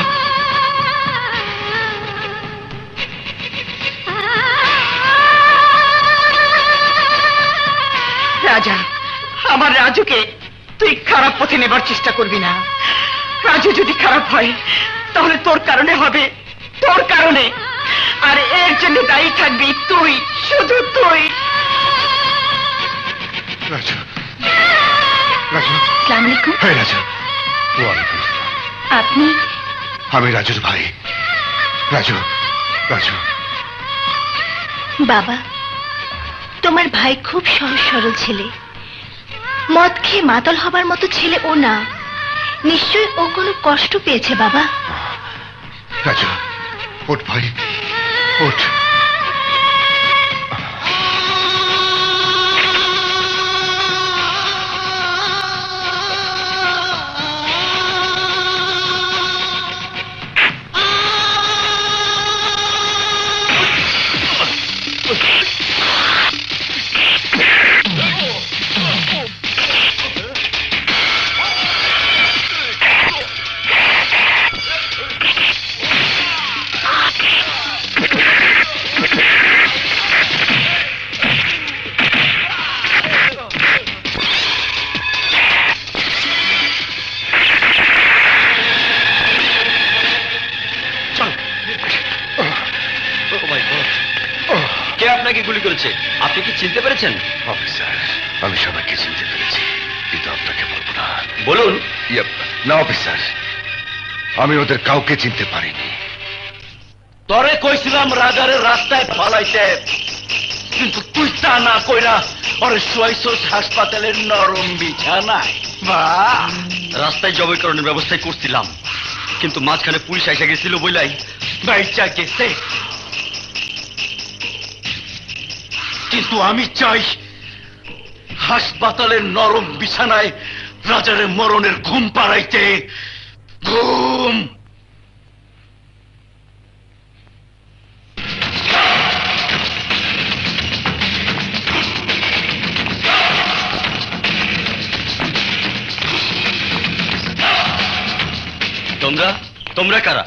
রাজা, আমার রাজুকে তুই খারাপ পথে নেবার চেষ্টা করবি না। রাজু যদি খারাপ হয় তাহলে তোর কারণে হবে, তোর কারণে। আর এর জন্য দায়ী থাকবি তুই, শুধু তুই। রাজু, রাজু। আসসালামু আলাইকুম। হ্যাঁ রাজু। ওয়ালাইকুম। আপনি? আমি রাজুর ভাই। রাজু, রাজু। বাবা, তোমার ভাই খুব সহজ সরল ছেলে, মদ খেয়ে মাতাল হবার মতো ছেলে ও না। নিশ্চয়ই ও কোনো কষ্ট পেয়েছে বাবা। রাজু, ওঠ ভাই, ওঠ। কে আপনাকে গুলি করেছে আপনি কি চিনতে পেরেছেন? অফিসার, আমি সবাইকে চিনতে পেরেছি, কিন্তু আপনাকে বলবো না। বলুন। না অফিসার, আমি ওদের কাউকে চিনতে পারিনি। তরে কইছিলাম রাজারের রাস্তায় ফালাইতে, কিন্তু তুই তা না কইরা ওরে শুয়াইছস হাসপাতালের নরম বিছানায়। রাস্তায় জবৈকরণের ব্যবস্থাই করছিলাম, কিন্তু মাঝখানে পুলিশ এসে গেছিল বইলাই বাইচা গেছে। কিন্তু আমি চাই হাসপাতালের নরম বিছানায় রাজারের মরণের ঘুম পাড়াইতে। ঘুম। তোমরা তোমরা কারা?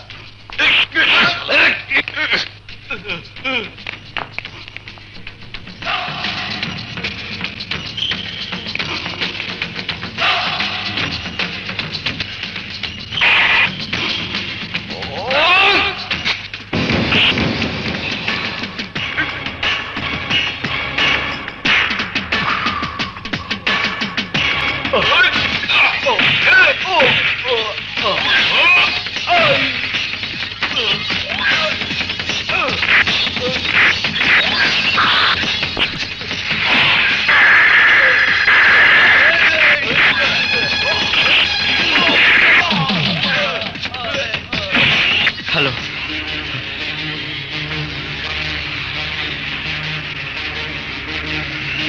হ্যালো,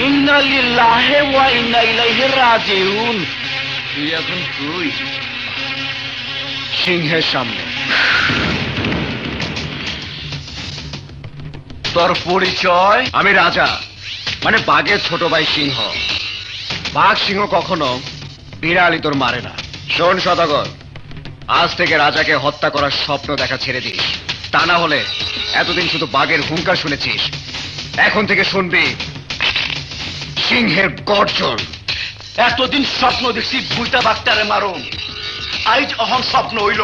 ইন্না লিল্লাহি ওয়া ইন্না ইলাইহি রাজিউন। তুই এখন তুই সিংহের সামনে। তোর পরিচয়? আমি রাজা, মানে বাঘের ছোট ভাই সিংহ। বাঘ সিংহ কখনো বিড়ালি তোর মারে না। শোন সদাগর, আজ থেকে রাজাকে হত্যা করার স্বপ্ন দেখা ছেড়ে দিস, তা না হলে এতদিন শুধু বাঘের হুঙ্কার শুনেছিস, এখন থেকে শুনবি সিংহের গর্জন। এতদিন স্বপ্ন দেখছি বুইটা বাঘটারে মারো, আজ অহন স্বপ্ন হইল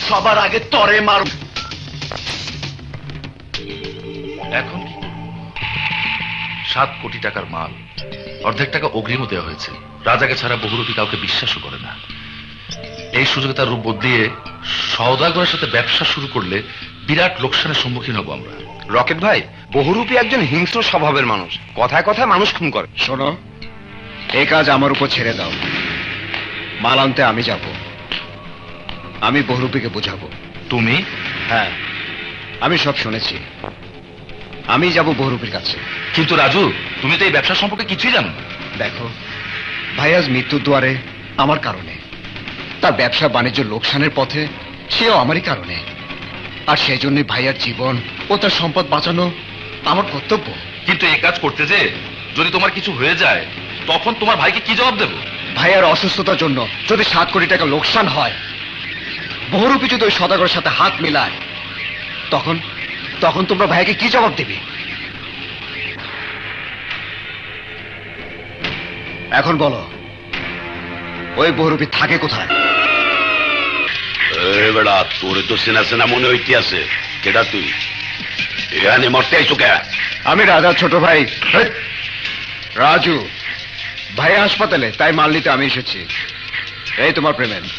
সবার আগে তরে মারো। এখন 7 কোটি টাকার মাল, অর্ধেক টাকা অগ্রিমও দেওয়া হয়েছে। রাজাকে ছাড়া বহুরূপী কাউকে বিশ্বাসও করে না। এই সুযোগে তার রূপ বদলিয়ে সওদাগরের সাথে ব্যবসা শুরু করলে বিরাট লোকসানের সম্মুখীন হব আমরা। রকেট ভাই, বহুরূপী একজন হিংস্র স্বভাবের মানুষ, কথায় কথায় মানুষ খুন করে। শোনো, এই কাজ আমার উপর ছেড়ে দাও। মাল আনতে আমি যাব, আমি বহুরূপীকে বোঝাবো। তুমি? হ্যাঁ, আমি সব শুনেছি, আমি যাব বহুরূপীর কাছে। কিন্তু রাজু, তুমি তো এই ব্যবসা সম্পর্কে কিছুই জানো না। দেখো, ভাই আজ মৃত্যুর দুয়ারে আমার কারণে, তার ব্যবসা বাণিজ্য লোকসানের পথে সেও আমারই কারণে। আর সেই জন্যই ভাইয়ার জীবন ও তার সম্পদ বাঁচানো আমার কর্তব্য। কিন্তু এই কাজ করতে যে যদি তোমার কিছু হয়ে যায় তখন তোমার ভাইকে কি জবাব দেবো? ভাইয়ার অসুস্থতার জন্য যদি 7 কোটি টাকা লোকসান হয়, বহুরূপী যদি ওই সদাগরের সাথে হাত মিলায়, তখন তখন তোমরা ভাইয়াকে কি জবাব দেবে? এখন বলো, ওই বহুরূপী থাকে কোথায়? বেড়া, তোরে তো সেনা সেনা মনে হইতে আছে। কেডা তুই? এখানে মরতে আইসো কে? আমি রাজার ছোট ভাই রাজু। ভাইয়া হাসপাতালে, তাই মাল নিতে আমি এসেছি। এই তোমার পেমেন্ট।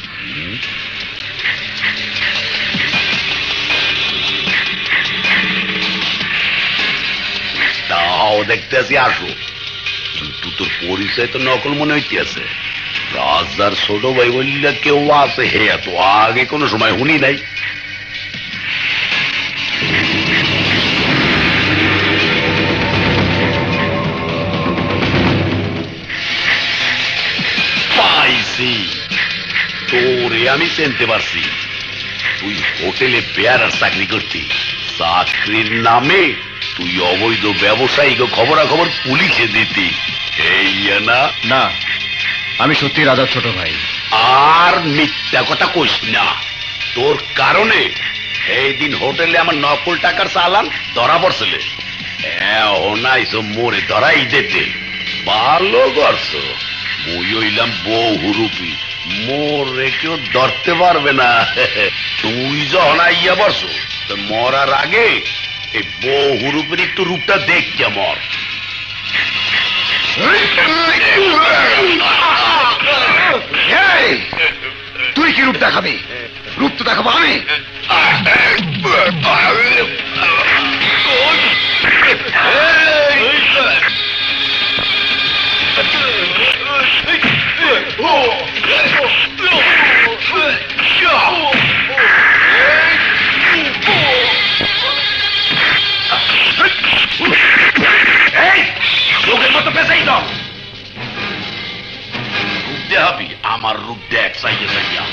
তাও দেখতে আসি, আসো। কিন্তু তোর পরিচয় তো নকল মনে হইতে আছে। রাজার ছোট ভাই বললে কেউ আছে? হে, এত আগে কোনো সময় শুনি নাই। পাইছি, তোরে আমি চিনতে পারছি। তুই হোটেলে বেয়ারার চাকরি করতি। চাকরির নামে তুই অবৈধ ব্যবসায়ীকে খবরাখবর পুলিশে দিতি, এই না? না, আমি সত্যি রাজার ছোট ভাই। আর মিথ্যা কথা কইস না। তোর কারণে এই দিন হোটেলে আমার নকল টাকার চালান ধরা পড়ছিল। নাইছো মোরে ধরাই যেতে। ভালো করছো। মুই হইলাম বহুরূপী, মোরে কেউ ধরতে পারবে না। তুই যখন আইয়া বসো, মরার আগে এই বহুরূপের একটু রূপটা দেখতে মর। তুই কি রূপ দেখাবি? রূপ তো দেখাবো আমি। লোকের মতো পেছাই দাও। রূপ দেখাবি? আমার রূপ দেখ সাইয়া সাইয়া।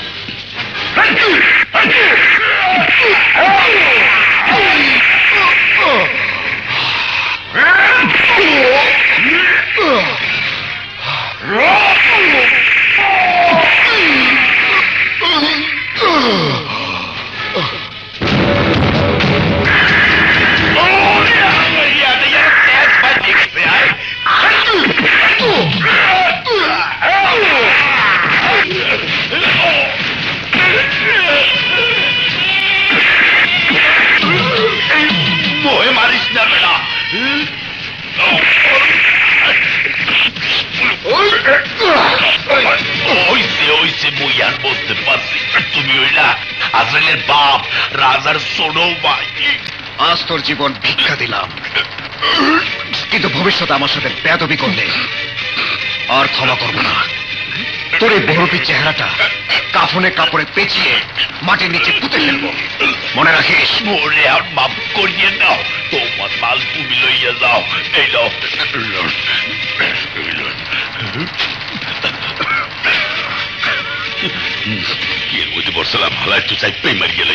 মোহে মারিস না বেটা। ওইসে মুই আর বলতে পারছি। তুমি হইলা আজরাইলের বাপ, রাজার ছোট ভাই। আজ তোর জীবন ভিক্ষা দিলাম, কিন্তু ভবিষ্যতে আমার সাথে বেয়াদবি করলে আর ক্ষমা করবো না। তোর এই বহুরূপীর চেহারাটা কাফনে কাপড়ে পেঁচিয়ে মাটির নিচে পুঁতে ফেলবো, মনে রাখিস। মোরে আর মাফ করিয়ে দাও। তোমার মাল তুমি লইয়া যাও। এই নাও। এর মধ্যে বর্ষালাম ভালো একটু চাই পেয়ে মারি গেলে।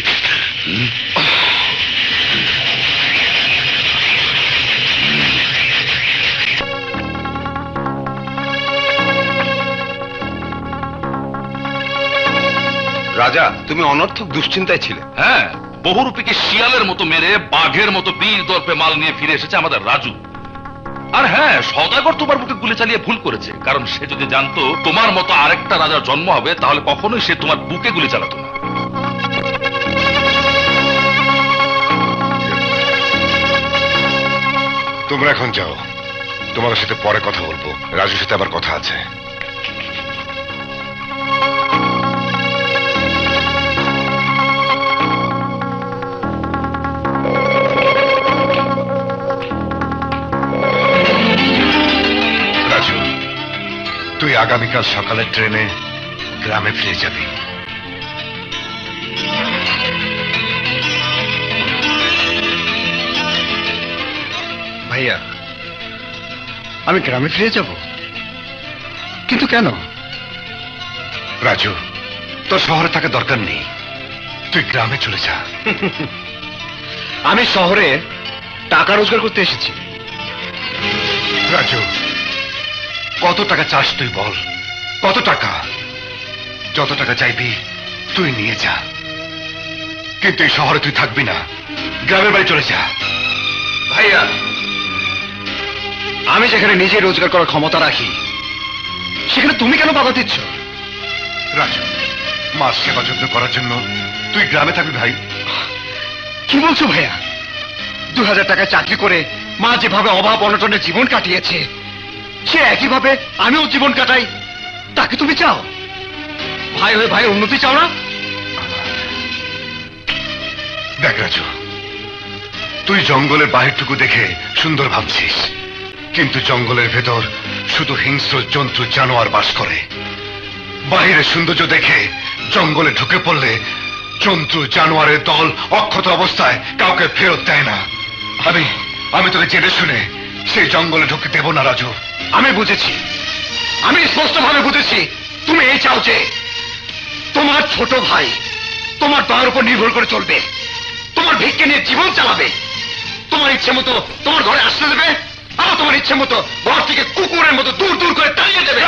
রাজা, তুমি অনর্থক দুশ্চিন্তায় ছিলে। হ্যাঁ, বহুরূপীকে শিয়ালের মতো মেরে বাঘের মতো বীর দর্পে মাল নিয়ে ফিরে এসেছে আমাদের রাজু। আর হ্যাঁ, সদাগর তোমার বুকে গুলি চালিয়ে ভুল করেছে, কারণ সে যদি জানতো তোমার মতো আরেকটা রাজার জন্ম হবে, তাহলে কখনোই সে তোমার বুকে গুলি চালাতো না। তোমরা এখন যাও, তোমাদের সাথে পরে কথা বলবো। রাজুর সাথে আবার কথা আছে। রাজু, তুই আগামীকাল সকালের ট্রেনে গ্রামে ফিরে যাবি। ভাইয়া, আমি গ্রামে ফিরে যাব, কিন্তু কেন? রাজু, তোর শহরে থাকা দরকার নেই, তুই গ্রামে চলে যা। আমি শহরে টাকা রোজগার করতে এসেছি। রাজু, কত টাকা চাস তুই বল? কত টাকা? যত টাকা চাইবি তুই নিয়ে যা, কিন্তু এই শহরে তুই থাকবি না, গ্রামের বাড়ি চলে যা। ভাইয়া, আমি যেখানে নিজে রোজগার করার ক্ষমতা রাখি সেখানে তুমি কেন বাধা দিচ্ছ? রাজু, মার সেবা যত্ন করার জন্য তুই গ্রামে থাকবি ভাই। কি বলছো ভাইয়া? 2000 টাকা চাকরি করে মা যেভাবে অভাব অনটনে জীবন কাটিয়েছে সে একইভাবে আমিও জীবন কাটাই, তাকে তুমি চাও? ভাই হয়ে ভাইয়ের উন্নতি চাও না? দেখ রাজু, তুই জঙ্গলের বাহিরটুকু দেখে সুন্দর ভাবছিস, কিন্তু জঙ্গলের ভেতর শুধু হিংস্র জন্তু জানোয়ার বাস করে। বাহিরের সৌন্দর্য দেখে জঙ্গলে ঢুকে পড়লে জন্তু জানোয়ারের দল অক্ষত অবস্থায় কাউকে ফেরত দেয় না। আমি তোকে জেনে শুনে সেই জঙ্গলে ঢুকে দেব না রাজু। আমি বুঝেছি, আমি স্পষ্টভাবে বুঝেছি তুমি এই চাও যে তোমার ছোট ভাই তোমার দয়ার উপর নির্ভর করে চলবে, তোমার ভিক্ষে নিয়ে জীবন চালাবে, তোমার ইচ্ছে মতো তোমার ঘরে আসতে দেবে, আবার তোমার ইচ্ছে মতো ঘর থেকে কুকুরের মতো দূর দূর করে তাড়িয়ে দেবে।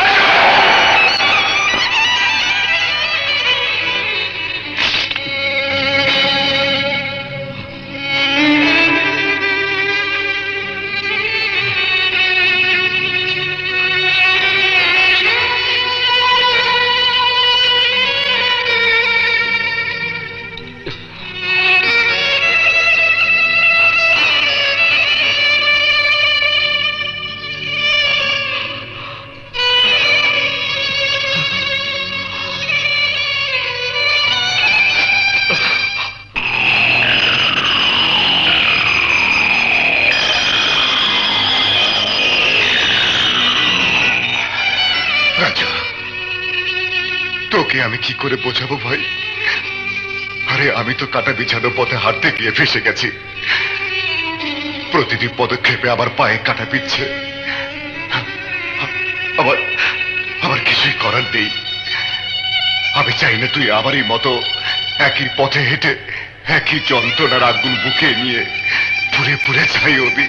রাজু, তোকে আমি কি করে বোঝাবো ভাই? আরে আমি তো কাটা বিছানো পথে হাঁটতে গিয়ে ফেসে গেছি, প্রতিটি পদক্ষেপে আমার পায়ে কাটা পিচ্ছে, আমার কিছুই করার নেই। আমি চাই না তুই আমারই মতো একই পথে হেঁটে একই যন্ত্রণার আগুন বুকে নিয়ে পুড়ে পুড়ে যাই অবি।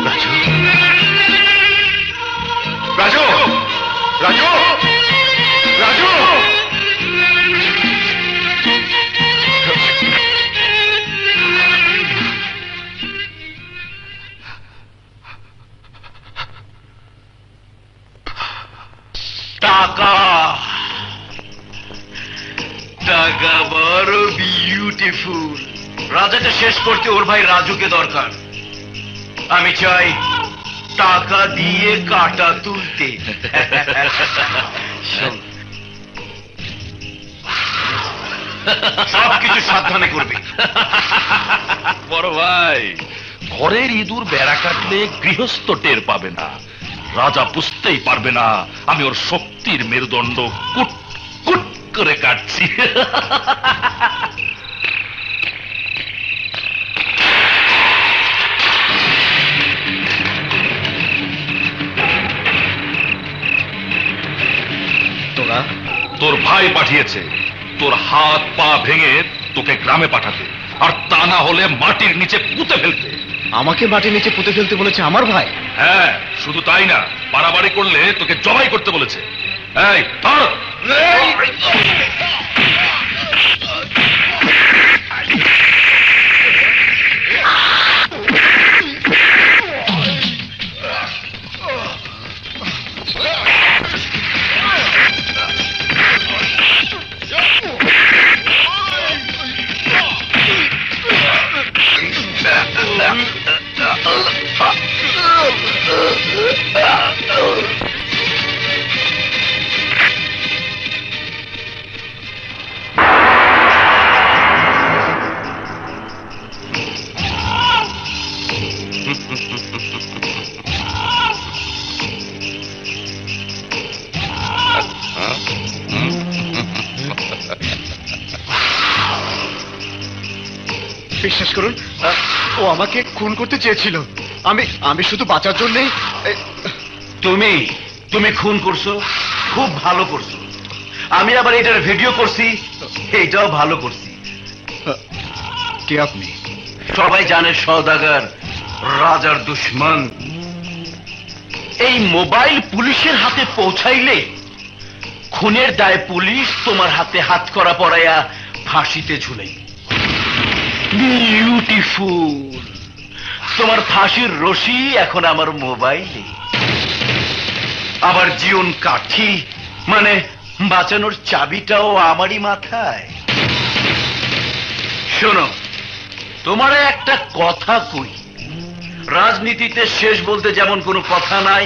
রাজু, রাজু, রাজু, রাজু, টাকা টাকা বড় বিউটিফুল। রাজাকে শেষ করতে ওর ভাই রাজুকে দরকার। আমি চাই টাকা দিয়ে কাটা তুলতে। সবকিছু সাবধানে করবে। বড় ভাই, ঘরের ইঁদুর বেড়া কাটলে গৃহস্থ টের পাবে না, রাজা বুঝতেই পারবে না আমি ওর শক্তির মেরুদণ্ড কুট কুট করে কাটছি। তোর ভাই পাঠিয়েছে তোর হাত পা ভেঙে তোকে গ্রামে পাঠাতে, আর তা না হলে মাটির নিচে পুঁতে ফেলতে। আমাকে মাটির নিচে পুঁতে ফেলতে বলেছে আমার ভাই? হ্যাঁ, শুধু তাই না, বাড়াবাড়ি করলে তোকে জবাই করতে বলেছে। এই ধর। বিশ্বাস করুন, ও আমাকে খুন করতে চেয়েছিল। আমি শুধু বাঁচার জন্যই। তুমি খুন করছো, খুব ভালো করছো। আমি আবার এটার ভিডিও করছি, এইটাও ভালো করছি। কে আপনি? সবাই জানে সওদাগর রাজার দুশ্মন। এই মোবাইল পুলিশের হাতে পৌঁছাইলে খুনের দায়ে পুলিশ তোমার হাতে হাত করা পড়াইয়া ফাঁসিতে ঝুলাই। বিউটিফুল। তোমার ফাঁসির রশি এখন আমার মোবাইলে। আবার জীবন কাঠি মানে বাঁচানোর চাবিটাও আমারই মাথায়। শোনো, তোমার একটা কথা কই, রাজনীতিতে শেষ বলতে যেমন কোনো কথা নাই,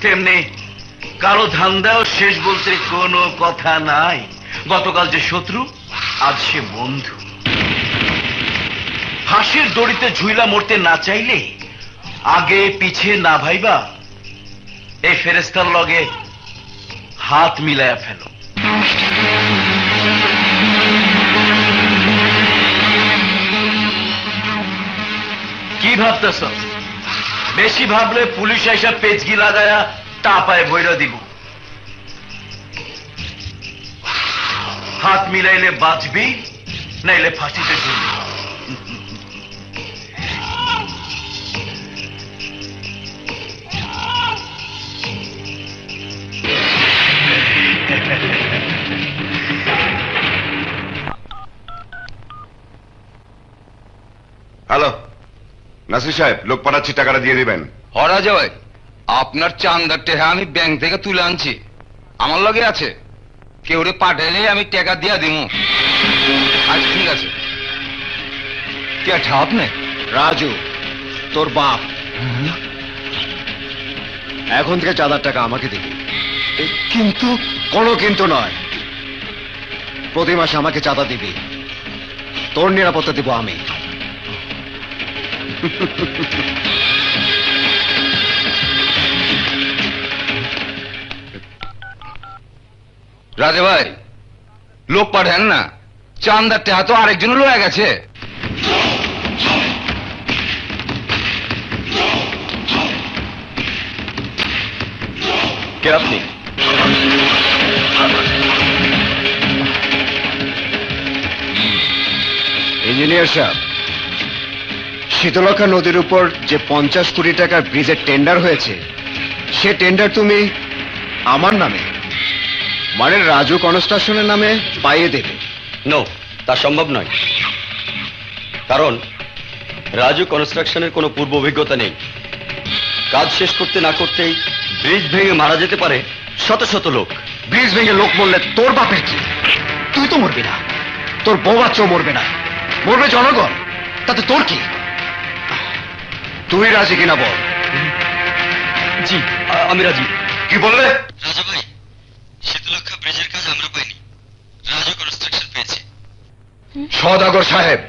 তেমনি কালো ধান্দাও শেষ বলতে কোনো কথা নাই। গতকাল যে শত্রু, আজ সে বন্ধু। ফাঁসির দড়িতে ঝুইলা মরতে না চাইলে আগে পিছে না ভাইবা এই ফেরেস্তার লগে হাত মিলায়া ফেলো। কি ভাবতেছ? বেশি ভাবলে পুলিশ এসে পেচকি লাগায়া টাপায় বইরা দিব। হাত মিলাইলে বাঁচবি, নাইলে ফাঁসিতে ঝুলবি। হ্যালো নাসির সাহেব, লোক পাঠাচ্ছি, টাকাটা দিয়ে দিবেন। হরাজা ভাই, আপনার চান্দার টেহা আমি ব্যাংক থেকে তুলে আনছি, আমার লগে আছে। কেউ রে পাঠাইলে আমি টাকা দিয়া দিব। আচ্ছা ঠিক আছে। কে ঠাপ নে? রাজু, তোর বাপ। এখন থেকে চাঁদার টাকা আমাকে দিবি। কিন্তু কোনো কিন্তু নয়, প্রতি মাসে আমাকে চাঁদা দিবি। তোর নিরাপত্তা দিব আমি। রাজা ভাই, লোক পাঠান না, চান্দার টেহা তো আরেকজন লয়ে গেছে। কে আপনি? ইঞ্জিনিয়ার সাহেব, শীতলক্ষা নদীর উপর যে 50 কোটি টাকার ব্রিজের টেন্ডার হয়েছে, সে টেন্ডার তুমি আমার নামে মানে রাজু কনস্ট্রাকশনের নামে পাইয়ে দেবে। নো, তা সম্ভব নয়। কারণ রাজু কনস্ট্রাকশনের কোনো পূর্ব অভিজ্ঞতা নেই। কাজ শেষ করতে না করতেই ব্রিজ ভেঙে মারা যেতে পারে শত শত লোক। ব্রিজ ভেঙে লোক মরলে তোর বাপের কি? তুই তো মরবি না, তোর বউ বাচ্চাও মরবে না, মরবে জনগণ। তাতে তোর কি? তুই রাজি কিনা বল। জি, আমি রাজি। কি বললে? রাজা ভাই, শীতলক্ষা ব্রিজের কাজ আমরা পাইনি, রাজু কনস্ট্রাকশন পেয়েছে। সওদাগর সাহেব,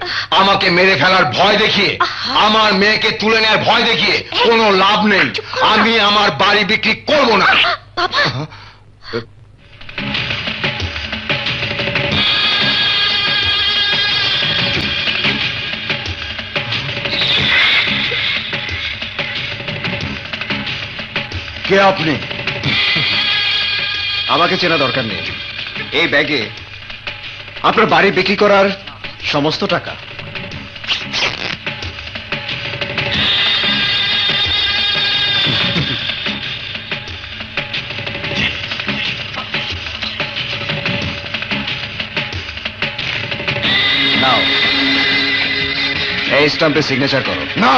আমাকে মেরে ফেলার ভয় দেখিয়ে, আমার মেয়েকে তুলে নেওয়ার ভয় দেখিয়ে কোনো লাভ নেই। আমি আমার বাড়ি বিক্রি করব না। কে আপনি? আমাকে চেনা দরকার নেই। এই ব্যাগে আপনার বাড়ি বিক্রি করার সমস্ত টাকা। নাও, এই স্ট্যাম্পে সিগনেচার করো। না,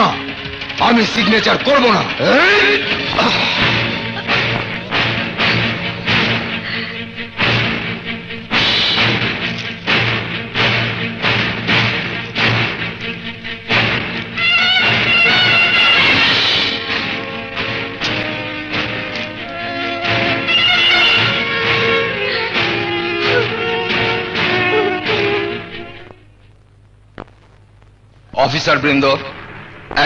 আমি সিগনেচার করব না। অফিসার বৃন্দ,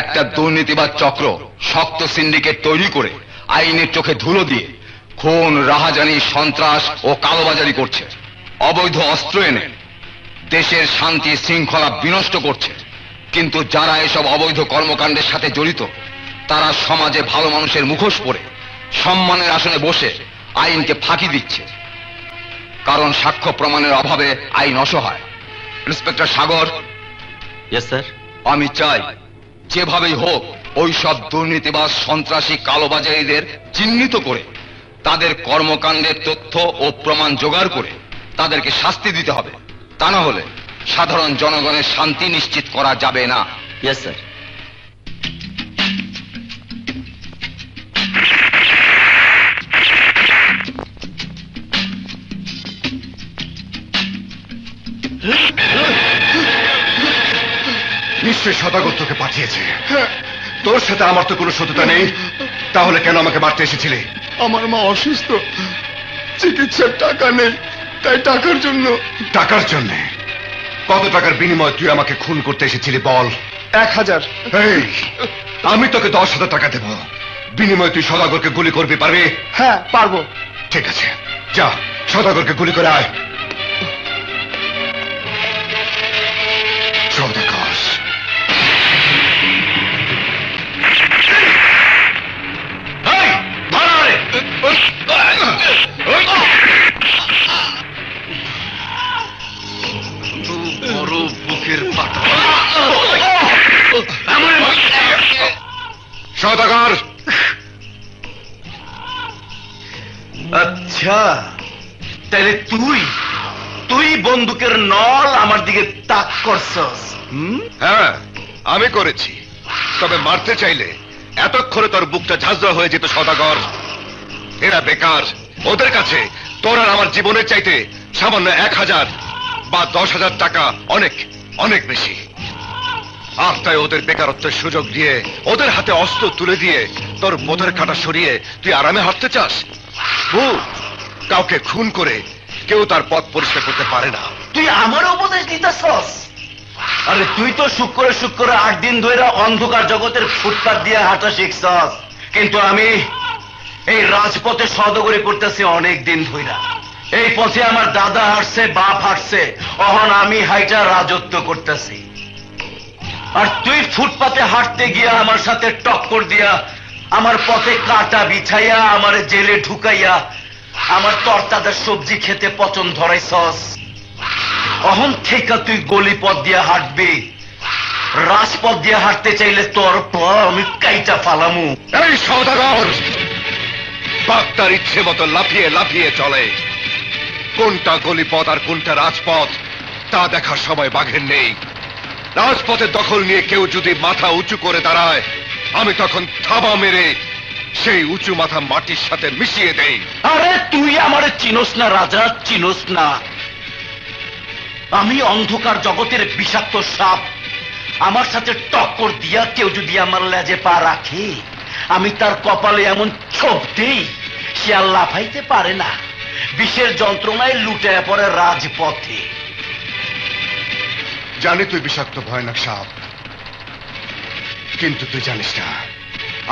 একটা দুর্নীতিবাদ চক্র শক্ত সিন্ডিকেট তৈরি করে আইনের চোখে ধুলো দিয়ে খুন, রাহাজানি, সন্ত্রাস ও কালোবাজারি করছে। অবৈধ অস্ত্র এনে দেশের শান্তি শৃঙ্খলা বিনষ্ট করছে। কিন্তু যারা এসব অবৈধ কর্মকাণ্ডের সাথে জড়িত, তারা সমাজে ভালো মানুষের মুখোশ পরে সম্মানের আসনে বসে আইনকে ফাঁকি দিচ্ছে। কারণ সাক্ষ্য প্রমাণের অভাবে আইন অসহায়। ইন্সপেক্টর সাগর, ইয়েস স্যার। আমি চাই যেভাবেই হোক ওই সব দুর্নীতিবাজ সন্ত্রাসী কালোবাজারিদের চিহ্নিত করে তাদের কর্মকাণ্ডের তথ্য ও প্রমাণ জোগাড় করে তাদেরকে শাস্তি দিতে হবে। তা না হলে সাধারণ জনগণের শান্তি নিশ্চিত করা যাবে না। Yes sir. নিশ্চয়ই সদাগর তোকে পাঠিয়েছে। তোর সাথে আমার তো কোনো শত্রুতা নেই, তাহলে কেন আমাকে মারতে এসেছিলি? আমার মা অসুস্থ, চিকিৎসার টাকা নেই, তাই টাকার জন্য। টাকার জন্য? কত টাকার বিনিময়ে তুই আমাকে খুন করতে এসেছিলি বল? 1000। এই, আমি তোকে 10,000 টাকা দেব, বিনিময়ে তুই সদাগরকে গুলি করবি, পারবি? হ্যাঁ পারবো। ঠিক আছে, যা সদাগরকে গুলি করে আয়। সদাগর বড় বুকের পাটা। সদাগর। আচ্ছা, তাহলে তুই বন্দুকের নল আমার দিকে তাক করছস? হ্যাঁ, আমি করেছি। তবে মারতে চাইলে এতক্ষণে তোর বুকটা ঝাঁঝরা হয়ে যেত সদাগর। এরা বেকার, ওদের কাছে তোর আর আমার জীবনের চাইতে সামান্য 1000 বা 10,000 টাকা অনেক অনেক বেশি। আর তাই ওদের বেকারত্বের সুযোগ দিয়ে ওদের হাতে অস্ত্র তুলে দিয়ে তোর মোদের কাটা সরিয়ে তুই আরামে হাঁটতে চাস? কাউকে খুন করে কেউ তার পথ পরিষ্কার করতে পারে না। তুই আমার উপদেশ দিতেছস? আরে তুই তো শুক্রে 8 দিন ধরে অন্ধকার জগতের ফুটপাত দিয়ে হাঁটা শিখছস, কিন্তু আমি এই রাজপথে সদগরি করতেছি অনেক দিন ধইরা। এই পথে আমার দাদা হাঁটছে, বাপ হাঁটছে, অহন আমি হাইটা রাজত্ব করতেছি। আর তুই ফুটপাতে হাঁটতে গিয়া আমার সাথে টক্কর দিয়া আমার পথে কাটা বিছাইয়া আমার জেলে ঢুকাইয়া আমার তরতাজার সবজি খেতে পচন ধরাইছস। অহন থেকে তুই গলি পথ দিয়ে হাঁটবি, রাজপথ দিয়ে হাঁটতে চাইলে তোর আমি কাইটা ফালামু। এই সওদাগর, বাঘ তার ইচ্ছে মতো লাফিয়ে লাফিয়ে চলে। কোনটা গলিপথ আর কোনটা রাজপথ তা দেখার সময় বাঘের নেই। রাজপথের দখল নিয়ে কেউ যদি মাথা উঁচু করে দাঁড়ায়, আমি তখন থাবা মেরে সেই উঁচু মাথা মাটির সাথে মিশিয়ে দেই। আরে তুই আমারে চিনোস না রাজা, চিনোস না। আমি অন্ধকার জগতের বিষাক্ত সাপ। আমার সাথে টক্কর দিয়া কেউ যদি আমার লেজে পা রাখে, আমি তার কপালে এমন ছোপ দেই সে আর লাফাইতে পারে না, বিষের যন্ত্রণায় লুটায় পড়ে রাজপথে। জানি তুই বিষাক্ত ভয়ানক সাপ, কিন্তু তুই জানিস না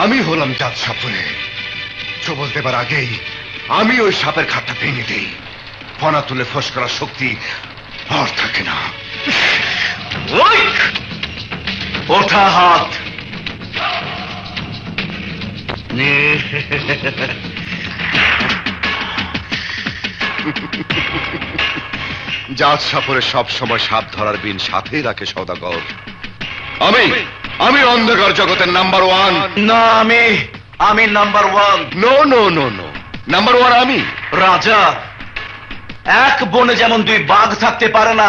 আমি হলাম জাত সাপরে। সবল দেবার আগেই আমি ওই সাপের খাটটা ভেঙে দিই, ফনা তুলে ফস করার শক্তি আর থাকে না। ওঠা হাত। জাত সাপরে সব সময় সাপ ধরার বিন সাথেই রাখে সওদাগর। আমি অন্ধকার জগতের নাম্বার 1। না, আমি number 1। No no no no, number 1 আমি। রাজা, এক বনে যেমন 2 বাঘ থাকতে পারে না,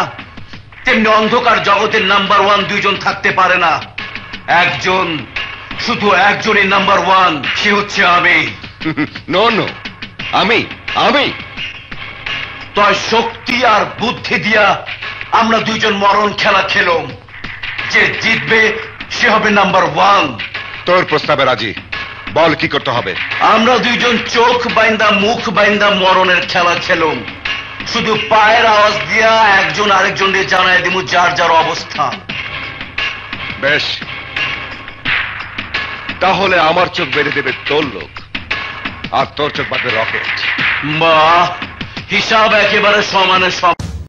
তেমনি অন্ধকার জগতের নাম্বার 1 2 জন থাকতে পারে না। শুধু একজনই নাম্বার 1, সে হচ্ছে আমি। নো নো, আমি। তাই শক্তি আর বুদ্ধি দিয়া আমরা 2 জন মরণ খেলা খেলুম। যে জিতবে সে হবে নাম্বার 1। তোর প্রস্তাবে রাজি, বল কি করতে হবে? আমরা 2 জন চোখ বাইন্দা মুখ বাইন্দা মরণের খেলা খেলুম। শুধু পায়ের আওয়াজ দিয়া একজন আরেকজনকে জানাই দিমু যার যার অবস্থান। বেশ, তাহলে আমার চোখ বেঁধে দেবে তোর লোক, আর তোর চোখ বাঁধবে রকেট। বাহ, হিসাব একেবারে সমানে সমান।